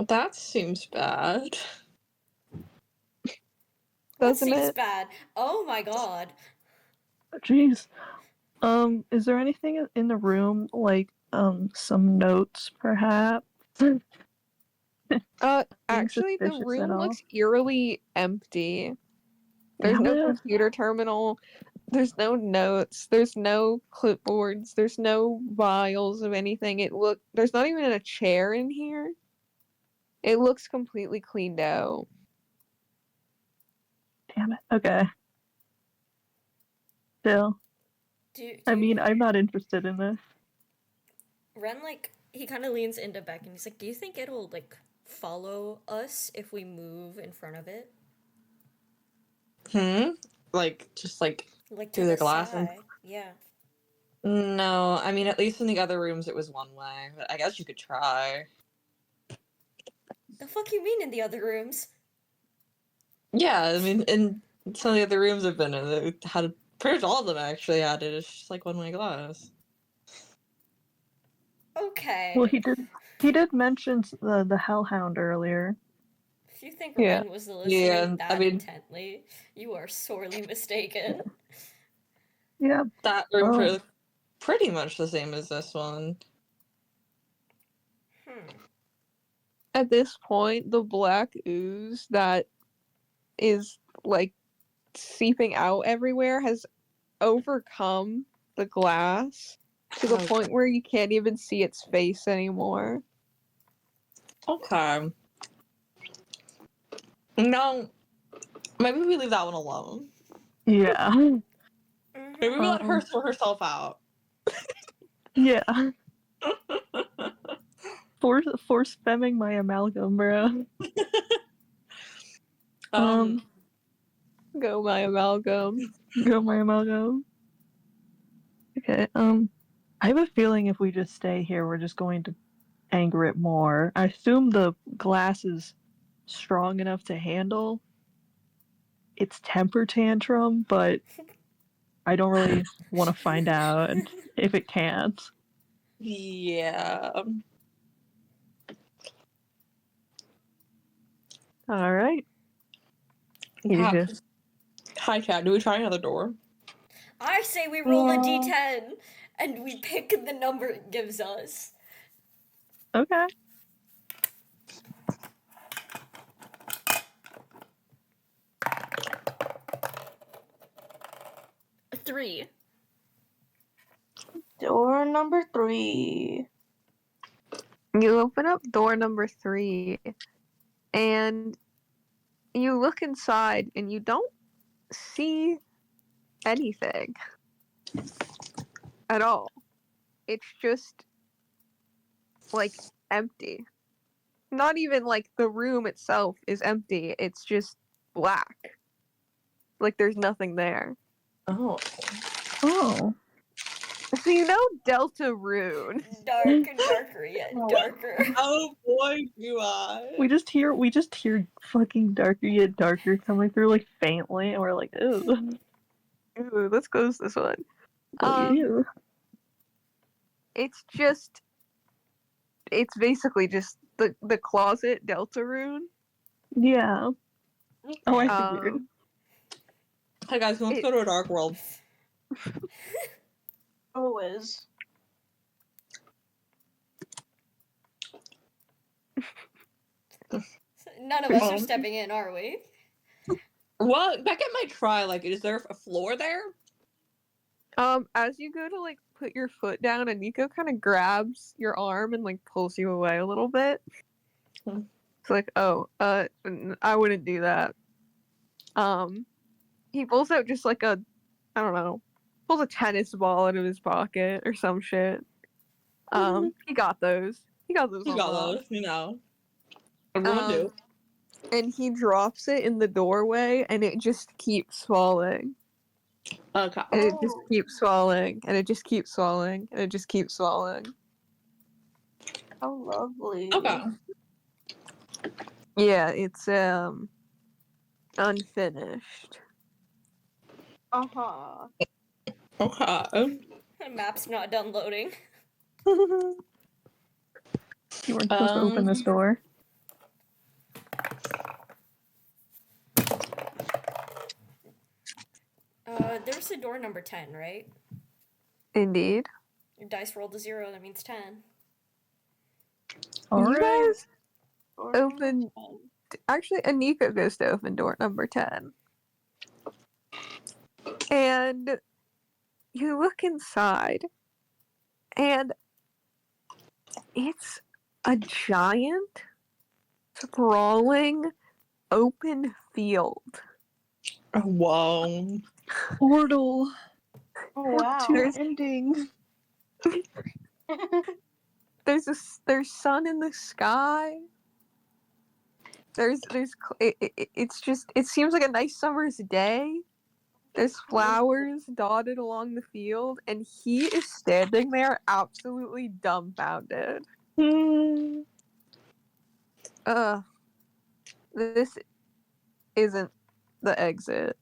That seems bad. That Doesn't seems it? bad. Oh my god. Jeez. Is there anything in the room, like, some notes, perhaps? Actually, the Suspicious at room all? looks eerily empty. There's Damn no it. computer terminal. There's no notes. There's no clipboards. There's no vials of anything. There's not even a chair in here. It looks completely cleaned out. Damn it. Okay. Still. I mean, I'm not interested in this. Ren, like, he kind of leans into Beck and he's like, do you think it'll, like, follow us if we move in front of it? Like, just like Like, through to the the glass? side. Yeah. No, I mean, at least in the other rooms it was one way, but I guess you could try. The fuck you mean in the other rooms? Yeah, I mean, in some of the other rooms I've been in, they had pretty much all of them actually had it. It's just like one-way glass. Okay. Well, he did mention the Hellhound earlier. If you think Yeah. Ren was listening Yeah, that I mean- intently, you are sorely mistaken. Yeah. That room Oh. pretty much the same as this one. At this point, the black ooze that is like seeping out everywhere has overcome the glass to the point where you can't even see its face anymore. Okay. No, maybe we leave that one alone. Yeah. Maybe we let her sort herself out. Yeah. Force femming my amalgam, bro. Go my amalgam. Go my amalgam. Okay, I have a feeling if we just stay here, we're just going to anger it more. I assume the glass is strong enough to handle its temper tantrum, but I don't really want to find out if it can't. Yeah. Alright. Hi, Chad. Do we try another door? I say we roll a d10 and we pick the number it gives us. Okay. A 3. Door number 3. You open up door number 3, and you look inside, and you don't see anything at all. It's just, like, empty. Not even, like, the room itself is empty. It's just black. Like, there's nothing there. Oh. So you know Delta Rune. Dark and darker yet darker. Oh boy, do I. We just hear fucking darker yet darker coming through, like, faintly, and we're like, ooh. Ooh, let's close this one. Ew. It's basically just the closet Delta Rune. Yeah. Oh, I figured. Hey guys, let's go to a dark world. Always. None of us are stepping in, are we? Well, Beckett might try. Like, is there a floor there? As you go to like put your foot down, and Nico kind of grabs your arm and like pulls you away a little bit. It's like, oh, I wouldn't do that. He pulls out just like I don't know, pulls a tennis ball out of his pocket or some shit. He got those. He got those. You know. Everyone do. And he drops it in the doorway, and it just keeps falling. Okay. And it just keeps falling, and it just keeps falling, and it just keeps falling. How lovely. Okay. Yeah, it's unfinished. Uh-huh. Okay. The map's not done loading. You weren't supposed to open this door. There's a door number 10, right? Indeed. Your dice rolled a 0, that means 10. You Alright. guys Or open. Actually, Anika goes to open door number 10. And you look inside, and it's a giant, sprawling, open field. Whoa. Portal. Oh Part wow. 2 ending. There's sun in the sky. It seems like a nice summer's day. There's flowers dotted along the field, and he is standing there absolutely dumbfounded. This isn't the exit,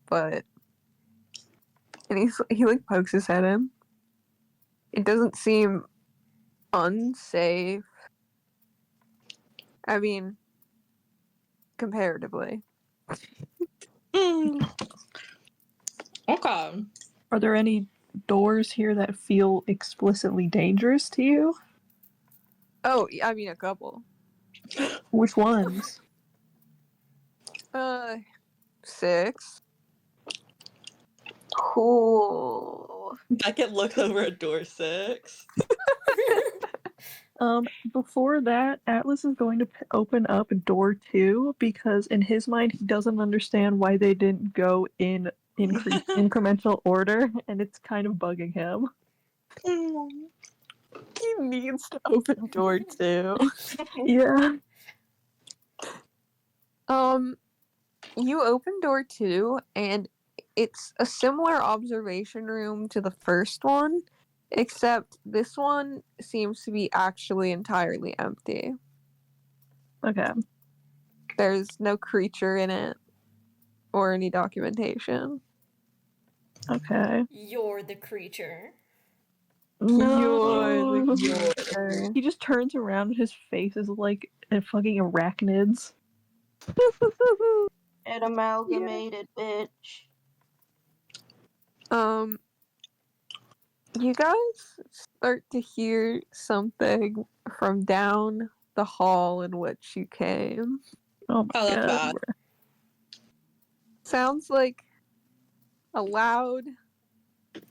but and he like pokes his head in. It doesn't seem unsafe. I mean, comparatively. Okay. Are there any doors here that feel explicitly dangerous to you? Oh, I mean a couple. Which ones? 6. Cool. Beckett looks over at door 6. Before that, Atlas is going to open up door 2 because in his mind he doesn't understand why they didn't go in incremental order, and it's kind of bugging him. He needs to open door 2. Yeah. You open door 2, and it's a similar observation room to the first one, except this one seems to be actually entirely empty. Okay. There's no creature in it or any documentation. Okay. You're the creature. You're the creature. He just turns around and his face is like a fucking arachnid's. An amalgamated bitch. You guys start to hear something from down the hall in which you came. Oh my Oh, that's god. bad. Sounds like a loud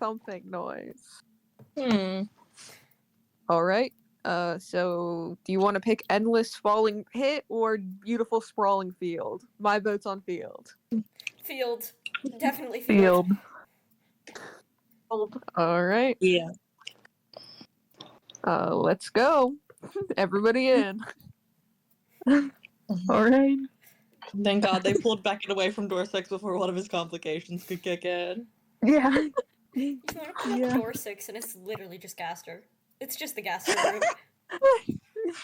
thumping noise. Alright. So do you want to pick endless falling pit or beautiful sprawling field? My vote's on field. Field. Definitely field. Alright. Yeah. Let's go. Everybody in. Alright. Thank God they pulled Beckett away from door 6 before one of his complications could kick in. Yeah. You open up door 6 and it's literally just Gaster. It's just the Gaster room.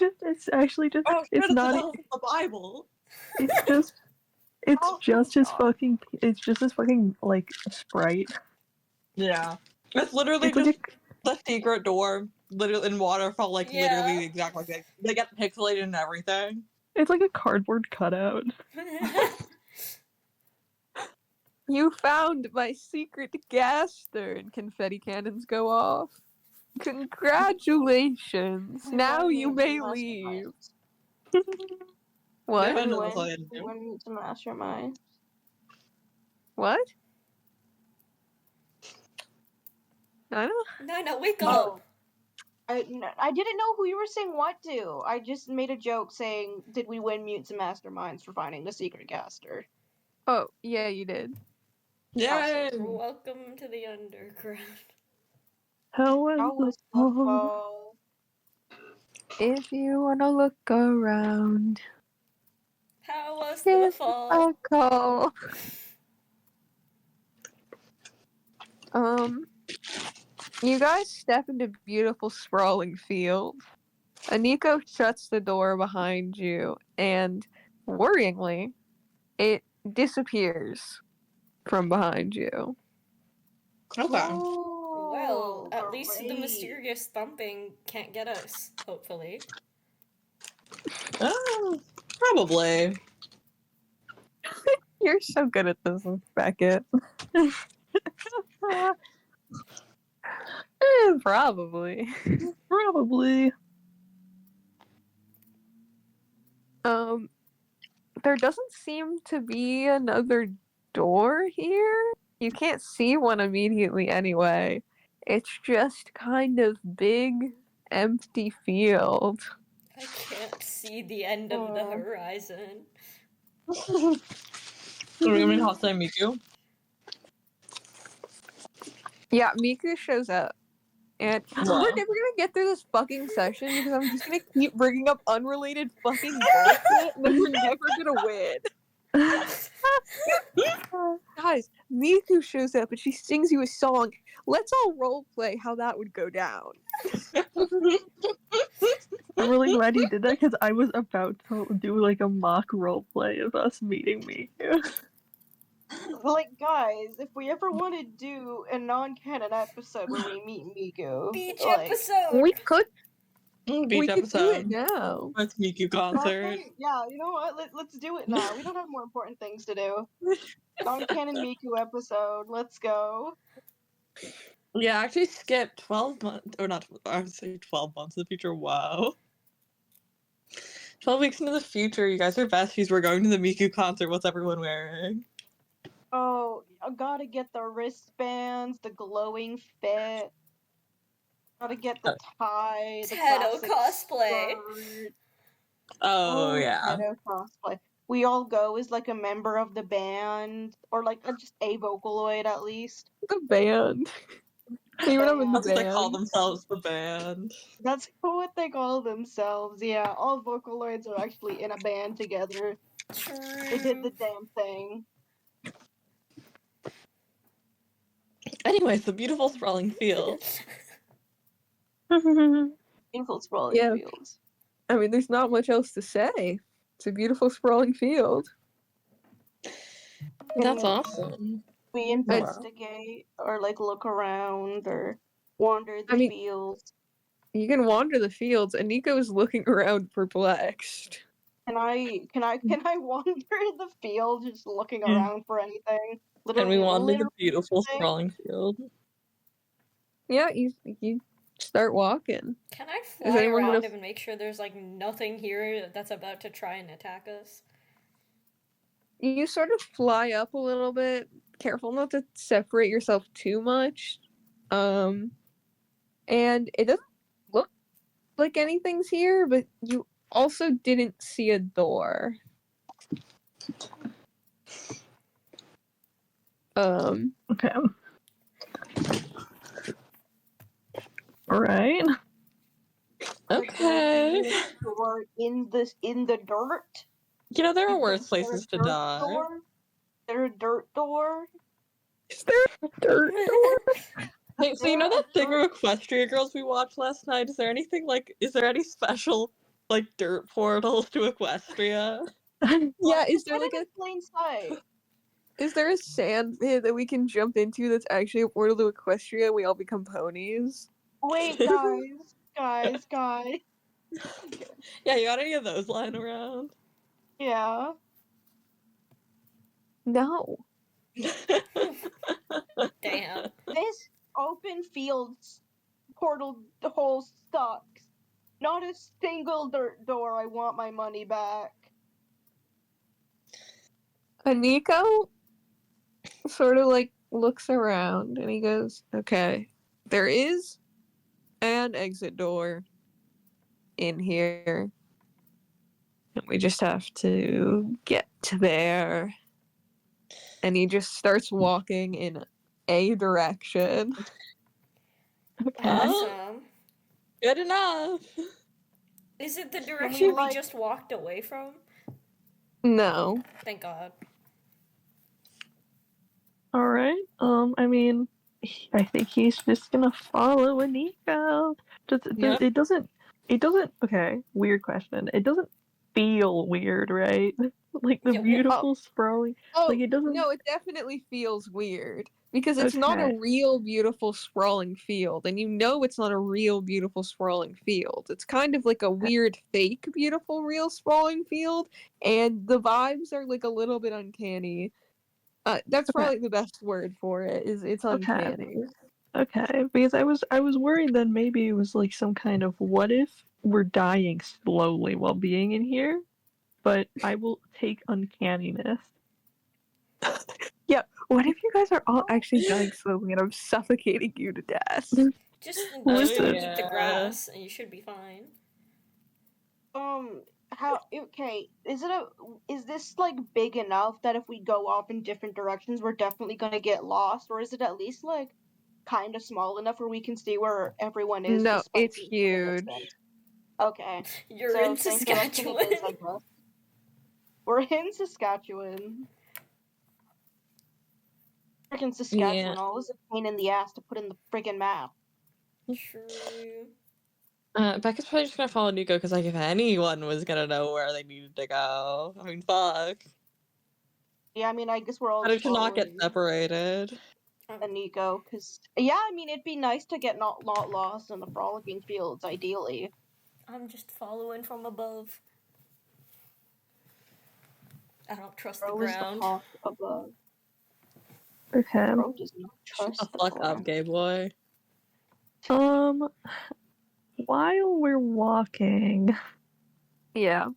It's actually just Oh, it's not the Bible. it's just his fucking like sprite. Yeah. It's literally It's like just the secret door, literally in waterfall, like Yeah. literally the exact like they get pixelated and everything. it's like a cardboard cutout. You found my secret Gaster, and confetti cannons go off. Congratulations! Now you may leave. What? Devin knows what I do. We need to mastermind. What? I don't. NYNA, wake up! I didn't know who you were saying what to. I just made a joke saying, did we win Mutes and Masterminds for finding the secret caster? Oh, yeah, you did. Yay! Welcome to the underground. How was the fall? If you wanna look around, How was give the fall? a call. You guys step into beautiful sprawling field. Aniko shuts the door behind you, and worryingly, it disappears from behind you. Okay. Well, at great. least the mysterious thumping can't get us, hopefully. Probably. You're so good at this, Beckett. Probably. Probably. There doesn't seem to be another door here. You can't see one immediately anyway. It's just kind of big, empty field. I can't see the end of the horizon. What do you mean, Hostai Miku? Yeah, Miku shows up. And we're Wow. never gonna get through this fucking session because I'm just gonna keep bringing up unrelated fucking bullshit and then we're never gonna win. Guys, Miku shows up and she sings you a song. Let's all roleplay how that would go down. I'm really glad you did that because I was about to do like a mock roleplay of us meeting Miku. Like, guys, if we ever want to do a non-canon episode where we meet Miku, Beach like, episode! We could Beach could do it episode now. with Miku concert. yeah, you know what? Let's do it now. We don't have more important things to do. Non-canon Miku episode. Let's go. Yeah, I actually skipped 12 months, or not, I would say 12 months in the future, wow. 12 weeks into the future, you guys are besties, we're going to the Miku concert, what's everyone wearing? Oh, I gotta get the wristbands, the glowing fit. Gotta get the tie, the Teto classic cosplay. skirt. Oh, yeah. Teto cosplay. We all go as like a member of the band, or like just a Vocaloid at least. The band. Even I'm in the That's what they call band. themselves, the band. That's what they call themselves. Yeah, all Vocaloids are actually in a band together. They did the True. damn thing. Anyways, the beautiful sprawling field. Beautiful sprawling Yeah. fields. I mean, there's not much else to say. It's a beautiful sprawling field. That's Can awesome. we investigate or like look around or wander the I mean- fields? You can wander the fields, and Nico is looking around perplexed. Can I wander the field just looking Yeah. around for anything? Can we wander the literally beautiful anything? sprawling field? Yeah, you start walking. Can I Is fly anyone around gonna- and make sure there's like nothing here that's about to try and attack us? You sort of fly up a little bit, careful not to separate yourself too much. And it doesn't look like anything's here, but you also didn't see a door. Okay. Alright. Okay. Door in the dirt. You know, there are Is worse there a places to dirt die. door? Is there a dirt door? Is there a dirt door? Hey, so you know that thing of Equestria Girls we watched last night? Is there anything like, is there any special, like, dirt portals to Equestria? Yeah, is there Put like it in plain sight? is there a sand pit that we can jump into that's actually a portal to Equestria? We all become ponies. Wait, guys. Yeah, you got any of those lying around? Yeah. No. Damn. This open field portal hole sucks. Not a single dirt door. I want my money back. Nico sort of like looks around and he goes, okay, there is an exit door in here. And we just have to get to there. And he just starts walking in a direction. Okay. Awesome. Good enough. Is it the direction we like- just walked away from? No. Thank God. Alright. I mean, I think he's just gonna follow Nico. Yeah. It doesn't. Okay, weird question. It doesn't feel weird, right? Like the Yeah, well, beautiful sprawling. Oh, Like it doesn't. no, it definitely feels weird. Because it's not a Okay. real beautiful sprawling field. And you know it's not a real beautiful sprawling field. It's kind of like a weird fake beautiful real sprawling field. And the vibes are like a little bit uncanny. That's Okay. probably the best word for it, is it's Okay. uncanny. Okay, because I was worried that maybe it was like some kind of what if we're dying slowly while being in here, but I will take uncanniness. Yeah, what if you guys are all actually dying slowly and I'm suffocating you to death? Just Listen. eat the grass and you should be fine. Okay, is this like big enough that if we go off in different directions we're definitely gonna get lost, or is it at least like kind of small enough where we can see where everyone is No, despite it's being from a huge. distance? Okay. You're So in same direction it Saskatchewan. is, I guess. We're in Saskatchewan. Freaking Saskatchewan, always a pain in the ass to put in the friggin' map. True. Becca's probably just gonna follow Nico because, like, if anyone was gonna know where they needed to go, I mean, fuck. Yeah, I mean, I guess we're all How just did you not get following separated? Nico, because, yeah, I mean, it'd be nice to get not lost in the frolicking fields, ideally. I'm just following from above. I don't trust the Bro is the ground. hawk above. Okay. Bro does not Shut trust the the fuck up, ground. gay boy. While we're walking, Yeah.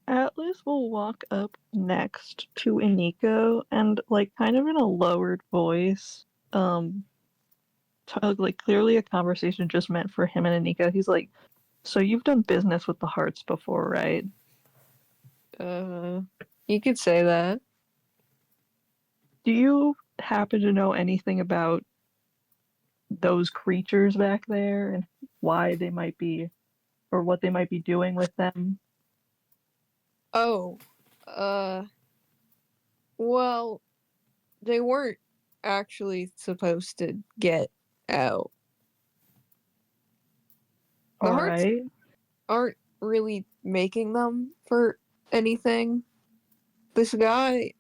Atlas will walk up next to Iniko and, like, kind of in a lowered voice, like, clearly a conversation just meant for him and Iniko. He's like, so you've done business with the Hearts before, right? You could say that. Do you happen to know anything about those creatures back there and why they might be, or what they might be doing with them? Oh, well, they weren't actually supposed to get out. The Hearts Alright. aren't really making them for anything. This guy,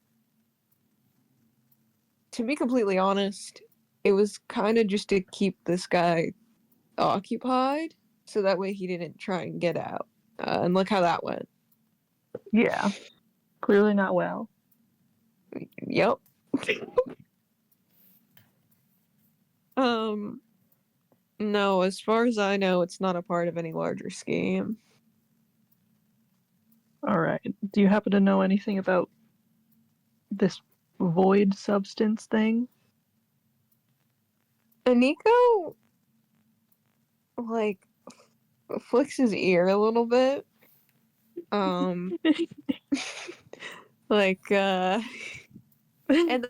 to be completely honest, it was kind of just to keep this guy occupied so that way he didn't try and get out. And look how that went. Yeah. Clearly not well. Yep. No, as far as I know, it's not a part of any larger scheme. Alright. Do you happen to know anything about this void substance thing? And Nico, like, flicks his ear a little bit. Like, and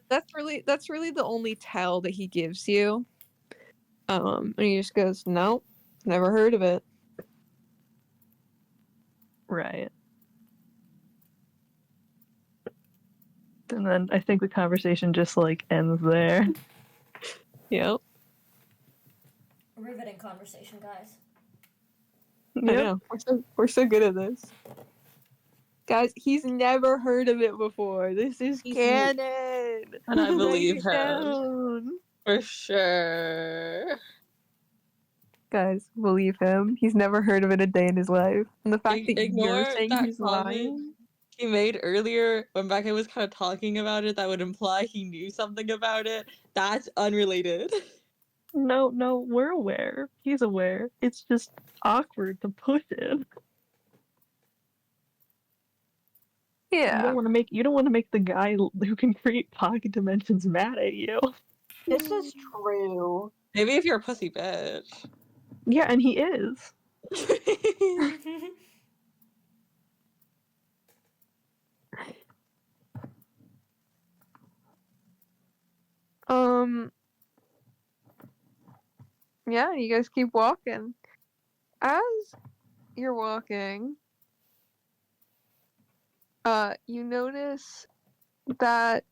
that's really the only tell that he gives you. And he just goes, nope, never heard of it. Right. And then I think the conversation just, like, ends there. Yep. Riveting conversation, guys. I Yep. know. We're so good at this. Guys, he's never heard of it before. This is canon. And I Write believe it him. down. For sure. Guys, believe him. He's never heard of it a day in his life. And the fact that you're Ignore saying that he's comment lying. he made earlier when Becca was kind of talking about it that would imply he knew something about it. That's unrelated. No, we're aware. He's aware. It's just awkward to push it. You Yeah. don't want to make the guy who can create pocket dimensions mad at you. This is true. Maybe if you're a pussy bitch. Yeah, and he is. Yeah, you guys keep walking. As you're walking, you notice that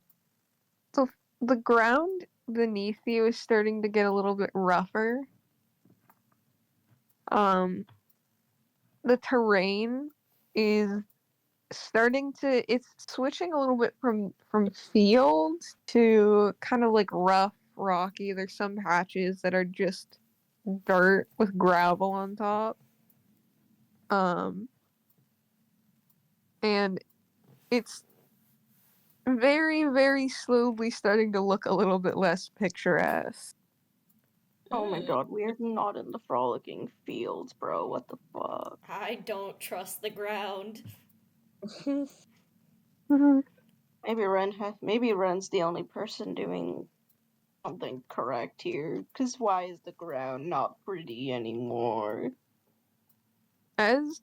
the ground beneath you is starting to get a little bit rougher. The terrain is it's switching a little bit from fields to kind of like rough, rocky. There's some patches that are just dirt with gravel on top. And it's very, very slowly starting to look a little bit less picturesque. Oh my god, we are not in the frolicking fields, bro. What the fuck? I don't trust the ground. Maybe Ren's the only person doing something correct here. Cause why is the ground not pretty anymore? As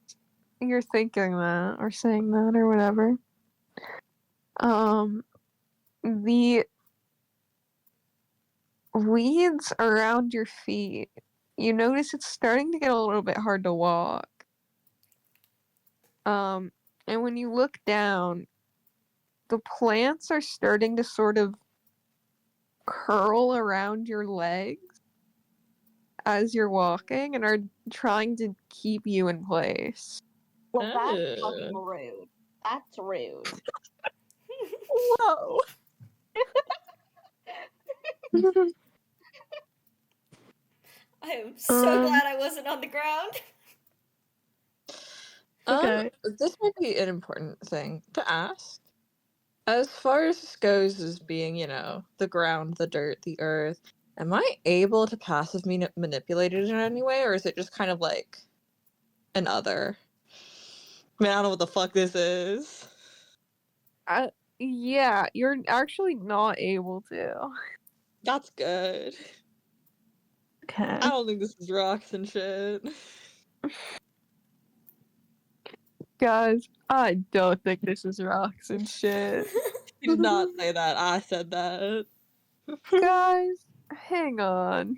you're thinking that, or saying that, or whatever, the weeds around your feet, you notice it's starting to get a little bit hard to walk. And when you look down, the plants are starting to sort of curl around your legs as you're walking and are trying to keep you in place. Well, that's fucking rude. That's rude. Whoa. I am so glad I wasn't on the ground. Okay. This might be an important thing to ask. As far as this goes as being, you know, the ground, the dirt, the earth, am I able to passively manipulate it in any way, or is it just kind of like an other? I mean, I don't know what the fuck this is. Yeah, you're actually not able to. That's good. Okay. I don't think this is rocks and shit. Guys, I don't think this is rocks and shit. You did not say that. I said that. Guys, hang on.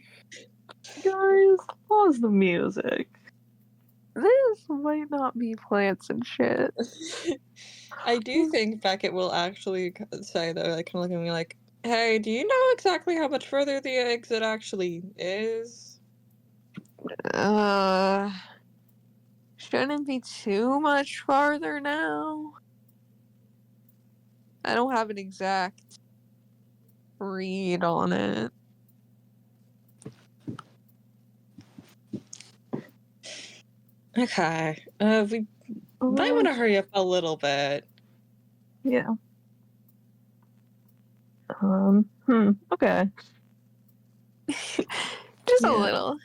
Guys, pause the music. This might not be plants and shit. I do think Beckett will actually say, though, like, kind of looking at me like, hey, do you know exactly how much further the exit actually is? Shouldn't be too much farther now. I don't have an exact read on it. Okay. We might want to hurry up a little bit. Yeah. Okay. Just a Yeah. little.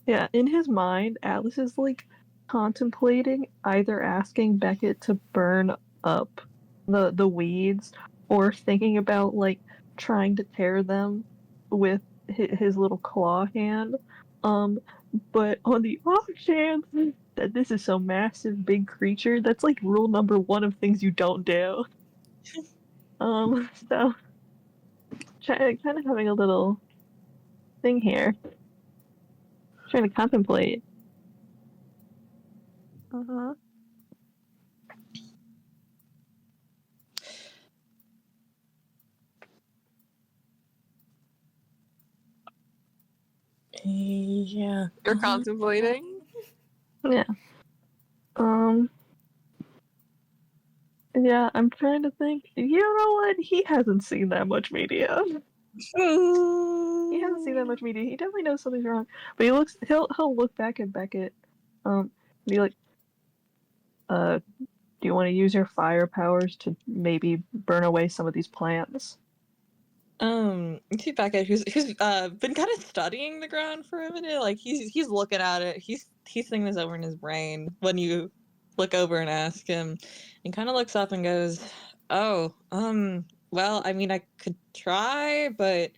Yeah, in his mind, Alice is like contemplating either asking Beckett to burn up the weeds or thinking about like trying to tear them with his little claw hand. But on the off chance that this is some massive big creature, that's like rule number one of things you don't do. So kind of having a little thing here, trying to contemplate. Yeah. You're contemplating? Yeah. Yeah, I'm trying to think. You know what? He hasn't seen that much media. He hasn't seen that much media. He definitely knows something's wrong. But he'll look back at Beckett, be like, do you want to use your fire powers to maybe burn away some of these plants? You see Beckett, who's been kind of studying the ground for a minute. Like he's looking at it. He's thinking this over in his brain when you look over and ask him, and kind of looks up and goes, "Oh, well, I mean, I could try, but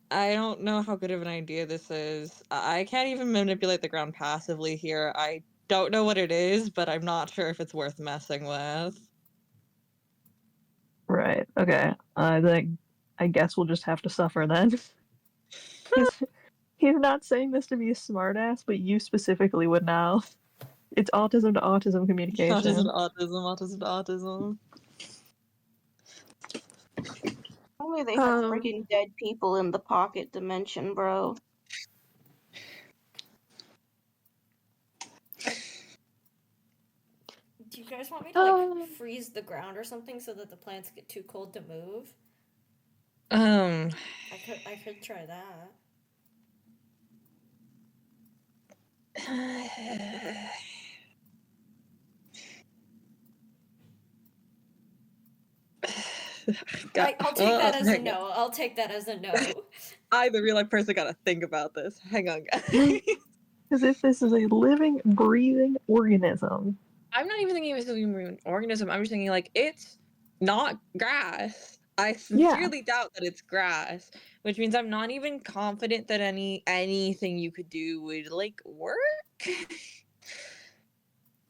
I don't know how good of an idea this is. I can't even manipulate the ground passively here. I don't know what it is, but I'm not sure if it's worth messing with." Right. Okay. Then I guess we'll just have to suffer then. He's not saying this to be a smartass, but you specifically would know. It's autism to autism communication. Autism to autism. Only they had freaking dead people in the pocket dimension, bro. Do you guys want me to like freeze the ground or something so that the plants get too cold to move? I could try that. I'll take that as a no. I'll take that as a no. I, the real life person, gotta think about this. Hang on, guys. As if this is a living, breathing organism. I'm not even thinking of it as a living organism. I'm just thinking, like, it's not grass. I sincerely doubt that it's grass, which means I'm not even confident that anything you could do would, like, work.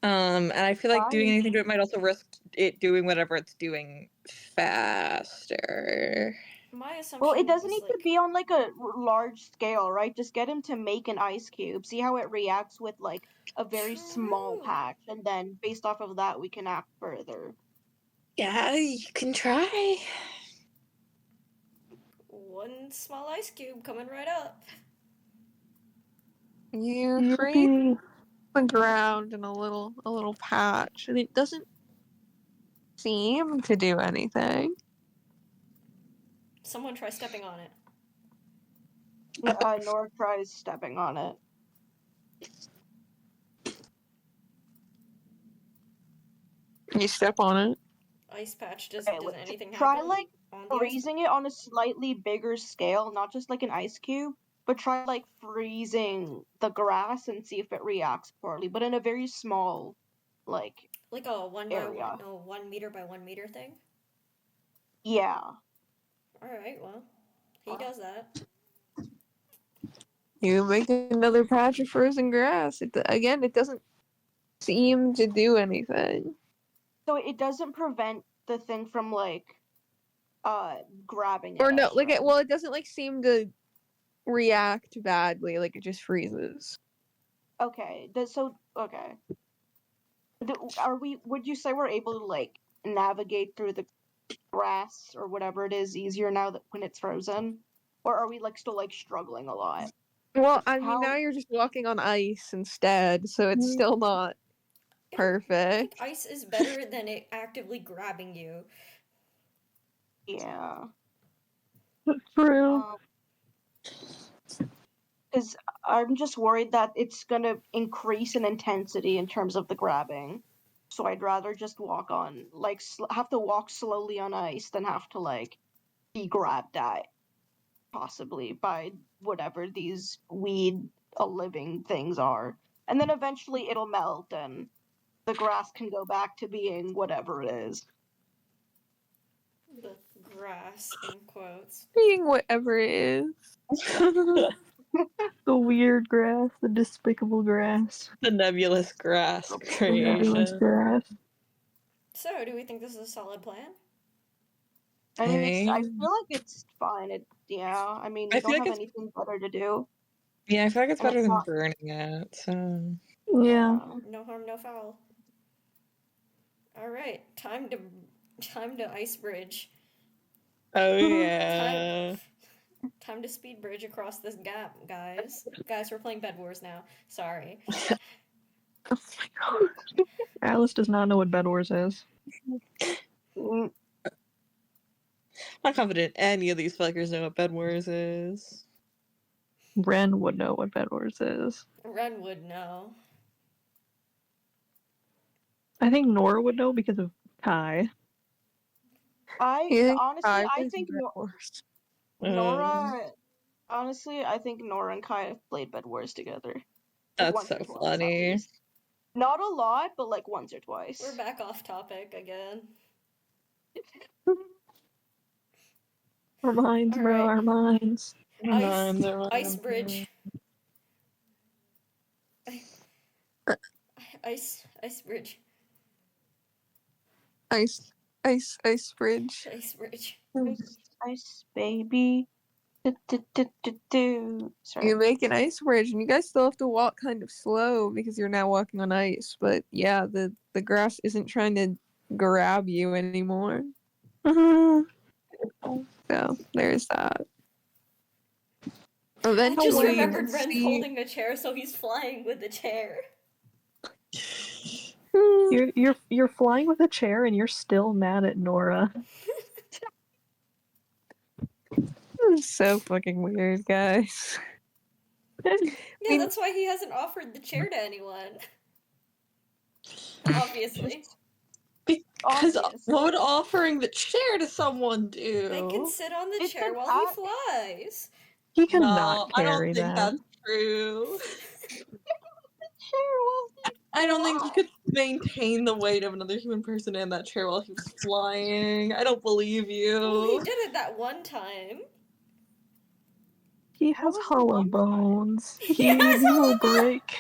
And I feel like doing anything to it might also risk it doing whatever it's doing faster. My assumption Well, it doesn't was, need like, to be on like a large scale, right? Just get him to make an ice cube, see how it reacts with like a very small True. patch, and then based off of that, we can act further. Yeah, you can try. one small ice cube coming right up. You freeze the ground in a little patch, and it doesn't seem to do anything. Someone try stepping on it. Nora tries stepping on it. You step on it. Ice patch, does Okay, anything try happen? like on the ice freezing it on a slightly bigger scale, not just like an ice cube, but try like freezing the grass and see if it reacts poorly, but in a very small, like Like a 1 area. 1 meter by 1 meter thing? Yeah. Alright, well, he does that. You make another patch of frozen grass. Again, it doesn't seem to do anything. So it doesn't prevent the thing from like grabbing it. Or no, us, like right? it doesn't like seem to react badly, like it just freezes. Okay. Okay. Would you say we're able to like navigate through the grass or whatever it is easier now that when it's frozen? Or are we like still like struggling a lot? Well, I mean, How- now you're just walking on ice instead, so it's still not I perfect. think ice is better than it actively grabbing you. Yeah. True. Because I'm just worried that it's gonna increase in intensity in terms of the grabbing. So I'd rather just walk on, like, have to walk slowly on ice than have to, like, be grabbed at, possibly, by whatever these living things are. And then eventually it'll melt and the grass can go back to being whatever it is. The grass, in quotes. Being whatever it is. The weird grass, the despicable grass. The nebulous grass The nebulous creation. grass. So, do we think this is a solid plan? I mean, I I feel like it's fine. I mean, I we feel don't like have it's- anything better to do. Yeah, I feel like it's And better it's than not- burning it, so... Yeah. No harm, no foul. Alright, time to ice bridge. Oh, yeah. Time to speed bridge across this gap, guys. Guys, we're playing Bed Wars now. Sorry. Oh my god. Alice does not know what Bed Wars is. Mm, Not confident any of these fuckers know what Bed Wars is. Wren would know what Bed Wars is. Ren would know. I think Nora would know because of Kai. honestly, I think Um, honestly, I think Nora and Kai have played Bed Wars together. Like, That's once or so twice, at funny. least. Not a lot, but like once or twice. We're back off topic again. Our minds, bro, Alright. our minds. Ice bridge. Ice bridge. Ice bridge. Ice bridge. Ice baby. Sorry. You make an ice bridge, and you guys still have to walk kind of slow because you're now walking on ice. But yeah, the grass isn't trying to grab you anymore. So there's that. I just Eventually, you remembered can Ren's see. holding a chair, so he's flying with the chair. You're flying with a chair and you're still mad at Nora. This is so fucking weird, guys. Yeah, that's why he hasn't offered the chair to anyone. Obviously. Because Obvious. what would offering the chair to someone do? They can sit on the It's chair an while he act. flies. He No, cannot I don't carry think that. that's true. Chair while he I don't think he flies. could maintain the weight of another human person in that chair while he was flying. I don't believe Well, he you. did it that one time. He What has was the hollow one time? bones. Yes, He will all about- break,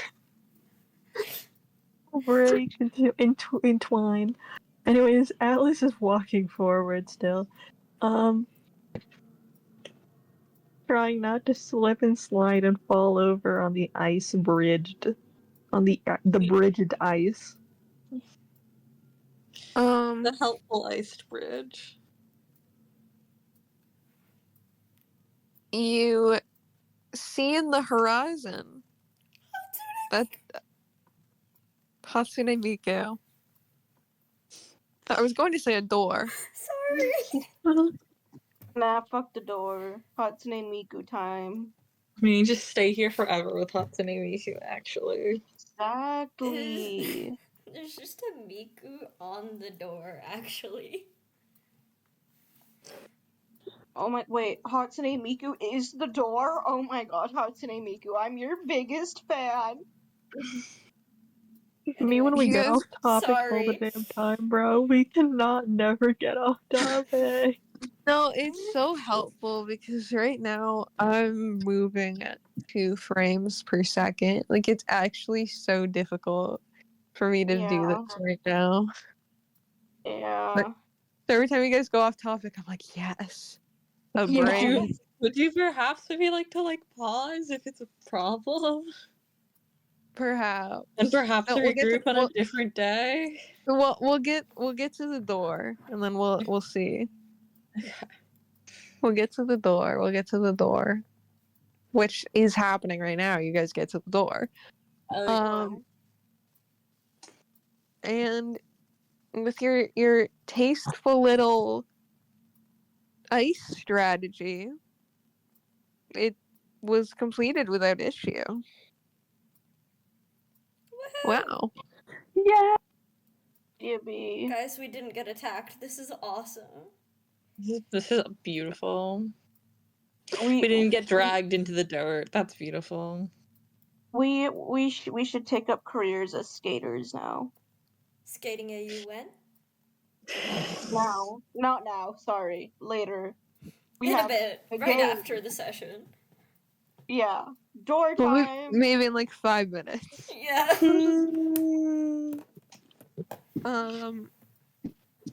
entwine. Anyways, Atlas is walking forward still. Trying not to slip and slide and fall over on the ice bridged, on the bridged ice. The helpful iced bridge. You see in the horizon that Hatsune Miku. I was going to say a door. Sorry. Nah, fuck the door. Hatsune Miku time. I mean, just stay here forever with Hatsune Miku, actually. Exactly. There's just a Miku on the door, actually. Oh my, wait, Hatsune Miku is the door? Oh my god, Hatsune Miku, I'm your biggest fan. Me when we You get guys- off topic all the Sorry. damn time, bro. We cannot never get off topic. No, it's so helpful because right now I'm moving at 2 frames per second. Like, it's actually so difficult for me to do Yeah. this right now. Yeah. So every time you guys go off topic, I'm like, yes, a Yeah. break. Would you perhaps maybe like to pause if it's a problem? Perhaps. And perhaps No, we'll regroup on a different day? we'll get to the door and then we'll see. We'll get to the door. We'll get to the door. Which is happening right now. You guys get to the door. And with your tasteful little ice strategy, it was completed without issue. Wow. Yeah. Gibby. Guys, we didn't get attacked. This is awesome. This is beautiful. We We didn't get dragged into the dirt. That's beautiful. we should take up careers as skaters now. Skating a UN? Now. Not now, sorry. Later. We In a have bit. a Right game. after the session. Yeah. Door Well, time. maybe in 5 minutes. Yeah.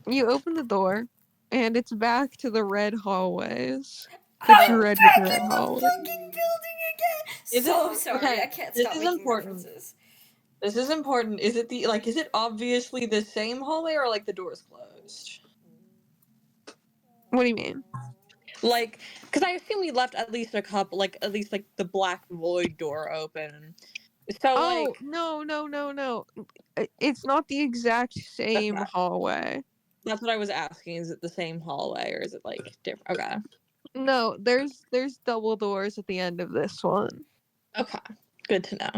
You open the door, and it's back to the red hallways. The I'm dreaded back red in the hallways. fucking building again! Is So it- sorry, okay, I can't this stop is making important. references. This is important. Is it is it obviously the same hallway or the door's closed? What do you mean? Because I assume we left at least a couple, at least the black void door open. So Oh, no. It's not the exact same Okay. hallway. That's what I was asking. Is it the same hallway or is it different? Okay. No, there's double doors at the end of this one. Okay. Good to know.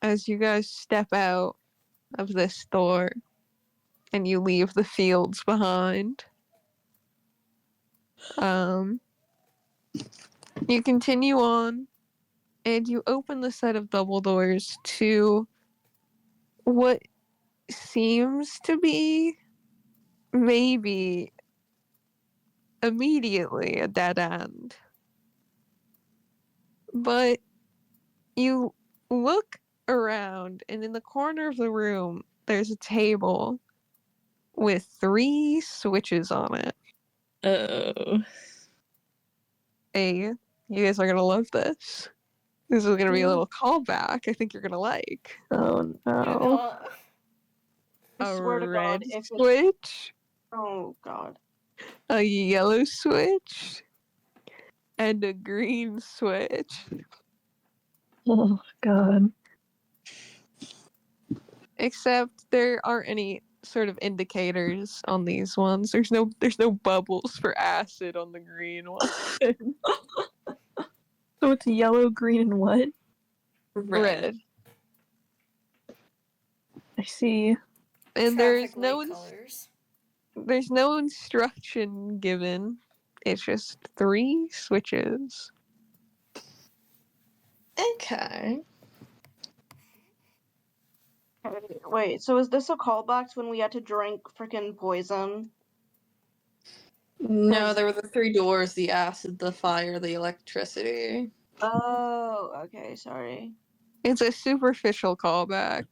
As you guys step out of this door and you leave the fields behind, you continue on and you open the set of double doors to what seems to be maybe immediately a dead end. But you look around, and in the corner of the room, there's a table with 3 switches on it. Oh. Hey, you guys are gonna love this. This is gonna be a little callback. I think you're gonna like. Oh You no. know, I A swear to God, red if it, switch, oh God. a yellow switch, and a green switch. Oh god. Except there aren't any sort of indicators on these ones. There's no bubbles for acid on the green one. So it's yellow, green, and what? Red. I see. And Traffic light colors. there's no instruction given. It's just 3 switches. Okay. Wait, so is this a callback to when we had to drink freaking poison? No, there were the 3 doors: the acid, the fire, the electricity. Oh, okay, sorry. It's a superficial callback.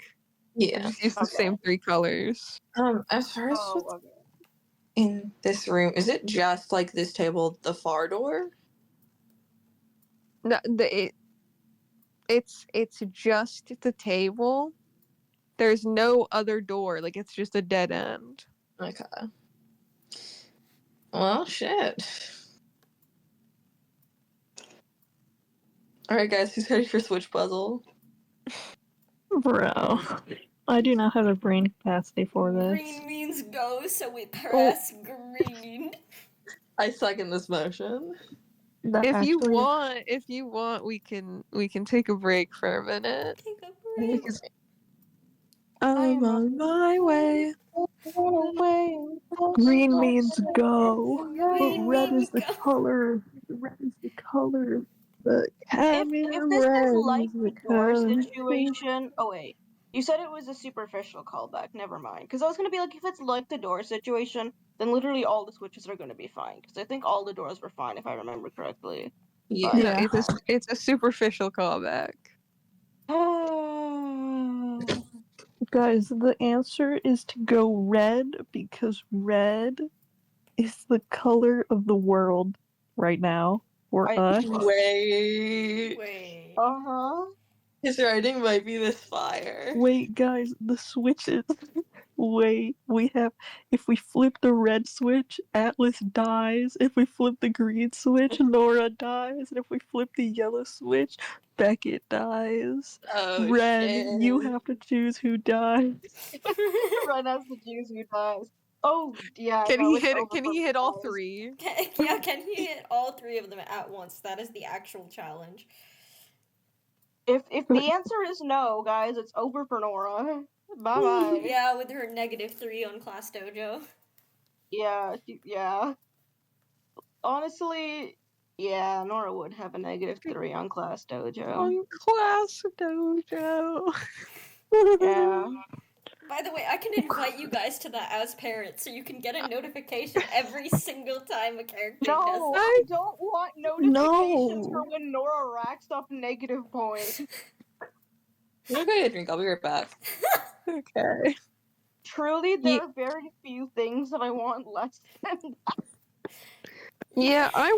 Yeah. Just use the Okay. same 3 colors. As far as Oh, what's okay. in this room, is it just like this table, the far door? No, it's just the table. There's no other door. Like, it's just a dead end. Okay. Well, shit. Alright, guys, who's ready for switch puzzle? Bro. I do not have a brain capacity for this. Green means go, so we press green. I second this motion. That If you actually- want, we can take a break for a minute. Take a break. Because I'm on my way. Green means go, but Green red means is the go. color. Red is the color. The If cadmium this red is like is the the door color. situation, oh wait, you said it was a superficial callback. Never mind, because I was gonna be like, if it's like the door situation, then literally all the switches are gonna be fine. Because I think all the doors were fine if I remember correctly. Yeah. no, Yeah. it's a superficial callback. Guys, the answer is to go red because red is the color of the world right now for us. Wait. Wait. Uh-huh. His writing might be this fire. Wait, guys, the switches. Wait, we have. If we flip the red switch, Atlas dies. If we flip the green switch, Nora dies. And if we flip the yellow switch, Beckett dies. Oh, Ren, shit. you have to choose who dies. Ren has the Jews who dies. Oh yeah, Can no, he it's hit? over Can for he me, hit all guys. 3? Yeah, can he hit all 3 of them at once? That is the actual challenge. If the answer is no, guys, it's over for Nora. Bye bye. Yeah, with her -3 on Class Dojo. Yeah. Honestly, yeah, Nora would have a -3 on Class Dojo. On Class Dojo. Yeah. By the way, I can invite you guys to that as parents, so you can get a notification every single time a character No, does. I don't want notifications No. for when Nora racks up negative points. I'm gonna get a drink. I'll be right back. Okay. Truly, there are very few things that I want less than that. Yeah, I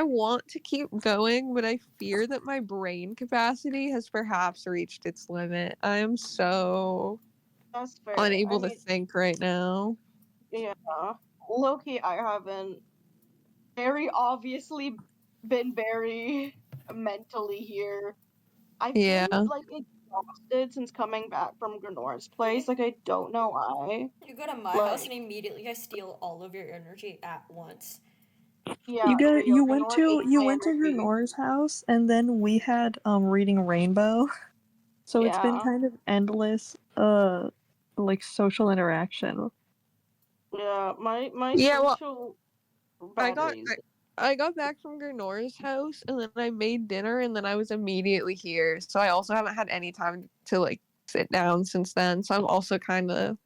want to keep going, but I fear that my brain capacity has perhaps reached its limit. I am so That's fair. unable I mean, to think right now. yeah. Loki, I haven't very obviously been very mentally here. I've Yeah. been like exhausted since coming back from GURNOOR's place. Like I don't know why. You go to my Like- house and immediately I steal all of your energy at once. Yeah, You went GURNOOR to ate my energy. Nora's house, and then we had reading Rainbow. So it's been Yeah. kind of endless like social interaction. Yeah, my Yeah, well, social I got batteries. I got back from Gurnoor's house and then I made dinner and then I was immediately here. So I also haven't had any time to like sit down since then. So I'm also kind of,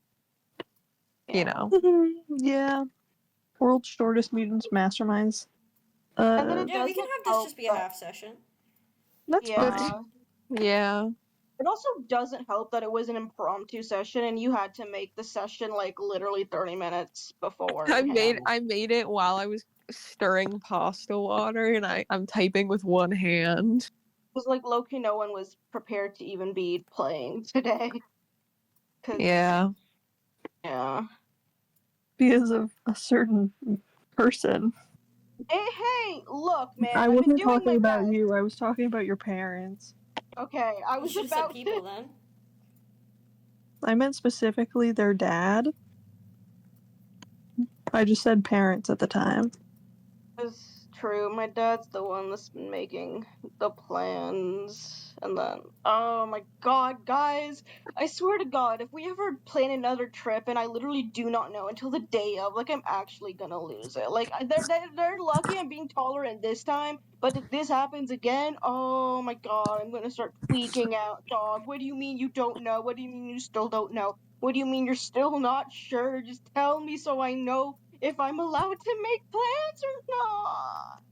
you know. Yeah. World's shortest mutants masterminds. And then it Yeah, we can doesn't have this help just be a that- half session. That's Yeah. fine. Yeah. It also doesn't help that it was an impromptu session and you had to make the session like literally 30 minutes before. I made it while I was stirring pasta water and I'm typing with one hand. It was like low-key no one was prepared to even be playing today. Yeah. Yeah. Because of a certain person. Hey, look, man. I I've been wasn't doing my talking about best. you, I was talking about your parents. Okay, I You was should have said about people to. then. I meant specifically their dad. I just said parents at the time. It's true. My dad's the one that's been making the plans. And then, oh my god, guys, I swear to god, if we ever plan another trip and I literally do not know until the day of, like, I'm actually gonna lose it. Like, they're lucky I'm being tolerant this time, but if this happens again, oh my god, I'm gonna start tweaking out, dog. What do you mean you don't know? What do you mean you still don't know? What do you mean you're still not sure? Just tell me so I know if I'm allowed to make plans or not.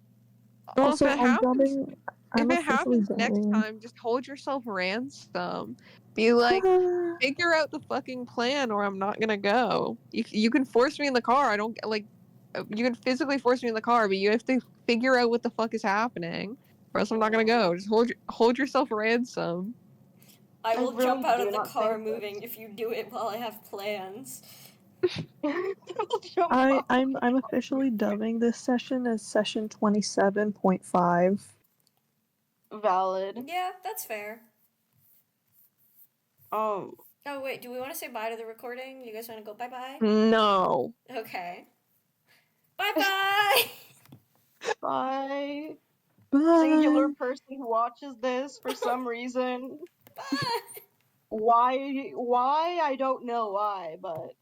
Well, Also, if it I'm happens, dubbing. if I'm it officially happens next dubbing. time, just hold yourself ransom. Be like, figure out the fucking plan, or I'm not gonna go. You can force me in the car. I don't like. You can physically force me in the car, but you have to figure out what the fuck is happening, or else I'm not gonna go. Just hold yourself ransom. I I will jump really out do of the not car think moving if you do it while I have plans. Jump up. I'm officially dubbing this session as session 27.5. Valid. Yeah, that's fair. Um, Oh wait, do we want to say bye to the recording? You guys want to go bye-bye? No. Okay. Bye-bye! bye. Bye. Singular person who watches this for some reason. Bye! Why, I don't know why, but